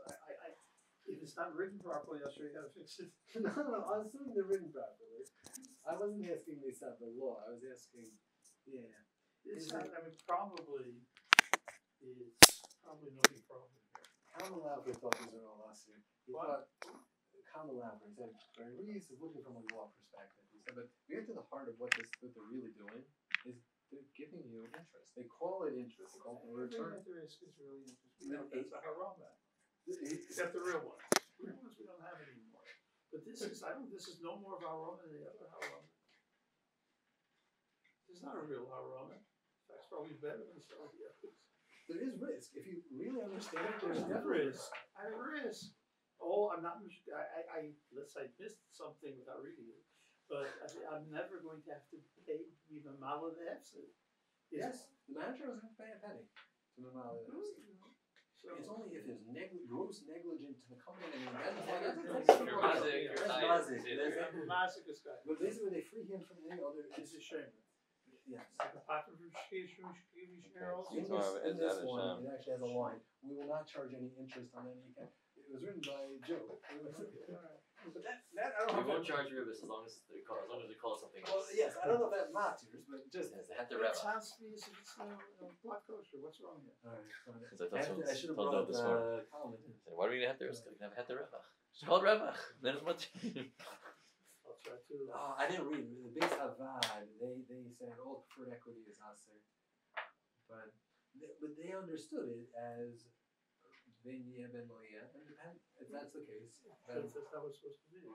If it's not written properly, I'll show you how to fix it. No, I was assuming they're written properly. I wasn't asking they set the law. I was asking, yeah. It's Is not, it- I mean, probably no big problem here. Kamal Laufer thought these were all us here. He What? thought, Kamal Laufer, he said, Reese is looking from a law perspective. He said, but we get to the heart of what they're really doing is they're giving you interest. They call it interest. They call it a return. The risk is really interesting. No, That's a harama. Except the real ones. The real ones we don't have anymore. But this is no more of harama than the other harama. This is not a real harama. In fact, it's probably better than some of the others. There is risk. If you really understand it, there's There's definitely risk. I risk. Oh, I'm not. Unless I missed something without reading it, but I'm never going to have to pay even Mala the Hefsid. Yes, the manager doesn't have to pay a penny to Mamali. So It's only if there's gross negligence to the company and then You're Mazik, you're Mazik. Mazik. Masochist guy. But basically they free him from any other. It's a shame. Yes. Like a patent for also. In this one, it actually has a line. We will not charge any interest on any account. It was written by Joe. But that I don't We know. won't charge Rebbe as long as they call something Well, else. yes, I don't know if that matters, but just. Yes, they have to It Rebbe. sounds to me as if it's blood kosher. What's wrong here? Alright, fine. Because I thought I should have told brought Joe this morning. Colin. So why do we have to? It's gonna have to Rebbe. It's called Rebbe. Then it's what? I'll try to. I didn't read the base Havad. They said all preferred equity is aser, but they understood it as ben yeh ben lo yeh, and depend if that's the case. That's not what it's supposed to be.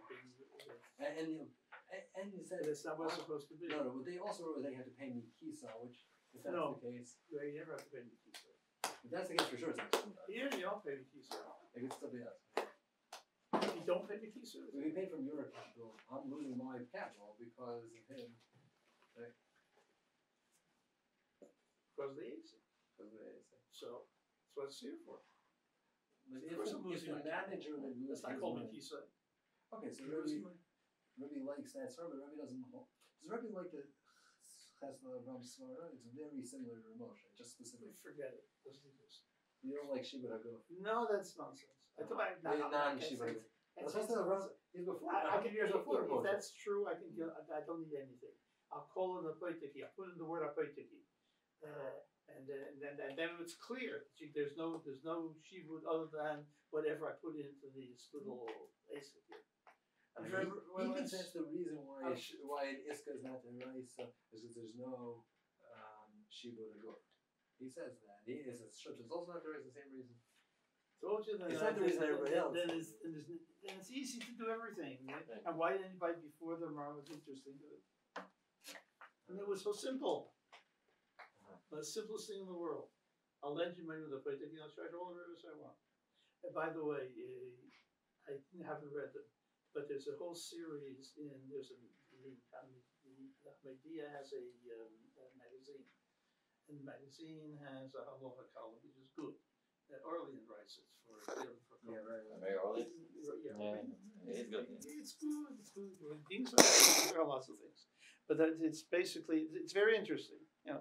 And you said That's not what it's supposed to be. no. But they also wrote they had to pay me kisa, which if that's No. the case, You never have to pay me kisa. if that's the case for sure, it's actually not. Here you don't pay me kisa. It could still be us. You don't pay me kisa. We paid from your capital. I'm losing my capital because of him. Because of the AC. Because of the ASA. So that's what it's here for. But Of course I'm if losing the my capital. manager would lose That's not his called me money. kisa. Okay, so I'm losing my. Rebbe likes that story, but Rebbe doesn't hold. Does Rebbe like the Chesna Ram Svara? It's very similar to Ramosha, just specific. Forget it. Doesn't exist. You don't like Shiva Haguf. No, that's nonsense. I thought I Non-Shiva Haguf. Chesna Ram is before. I can years before if Ramosha. that's true, I can. I don't need anything. I'll call in the poitiki. I'll put in the word apoitiki, and then it's clear. There's no shivud other than whatever I put into these little ASIC here. He can sense the reason why an Iska is not the Raisa is because there's no Shiva Haguf. He says that. He is a Shut. It's also not the Raisa, the same reason. Told you that. It's not the reason everybody else. Then it's easy to do everything. Right? And why did anybody before them was interesting to it? And it was so simple. The simplest thing in the world. I'll lend you money with a plate. I'll charge all the rivers I want. And by the way, I haven't read them, but there's a whole series there's the Halachipedia has a magazine. And the magazine has a halacha column, which is good. Orlean writes it for Very early. Yeah, It's good. It's good. It's good. Things there are lots of things, but it's basically it's very interesting. You know,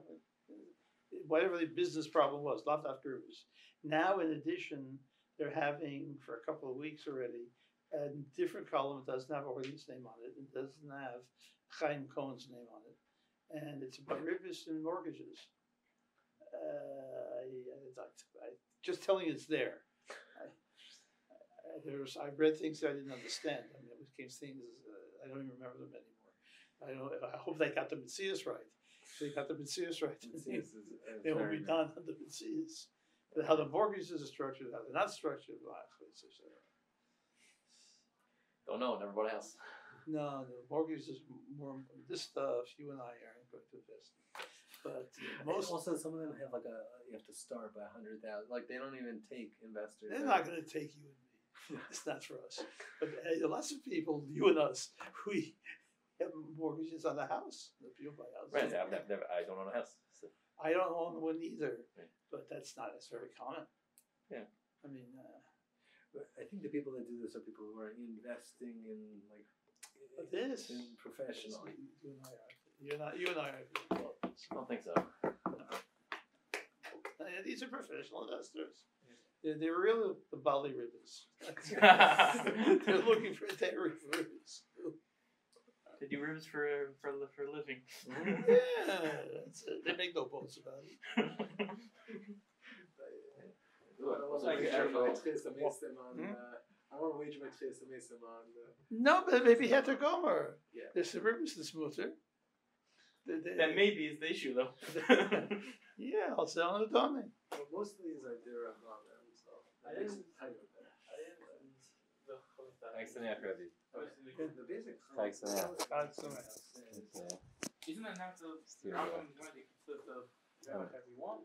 whatever the business problem was, lot of gurus. Now, in addition, they're having for a couple of weeks already a different column. It doesn't have Orlean's name on it. It doesn't have Chaim Cohen's name on it, and it's about ribbis and mortgages. Just telling you it's there. I read things that I didn't understand. I mean, it became things I don't even remember them anymore. I hope they got the Metzius right. If they got the Metzius right, they will be done on the Metzius. But how the mortgages are structured, how they're not structured, Don't know. Never bought a house. No, mortgage is more. This stuff you and I aren't going to invest in. But most also some of them have like you have to start by 100,000. Like they don't even take investors. they're not going to take you and me. It's not for us. But lots of people, you and us, we have mortgages on the house. The people buy houses. Right. I don't own a house. So. I don't own one either, Right. but that's very common. Yeah. I mean, But I think the people that do this are people who are investing in like this in professionally. You and I are. You and I are. I don't think so. These are professional investors. They're really the Bali ribbons. They're looking for dairy ribbons. They do ribs for a living. Yeah, that's it. They make no bones about it. I don't want to wager my chest on. No, but maybe Heter Gomer. Yeah. There's the ribbons this mutter. That maybe is the issue, though. Yeah, I'll sell on the dummy. Well, most of these are dirham on them, so that makes it tighter. Thanks to Rebbe. The basic. Thanks to Isn't that not the Rambam when they put the everyone?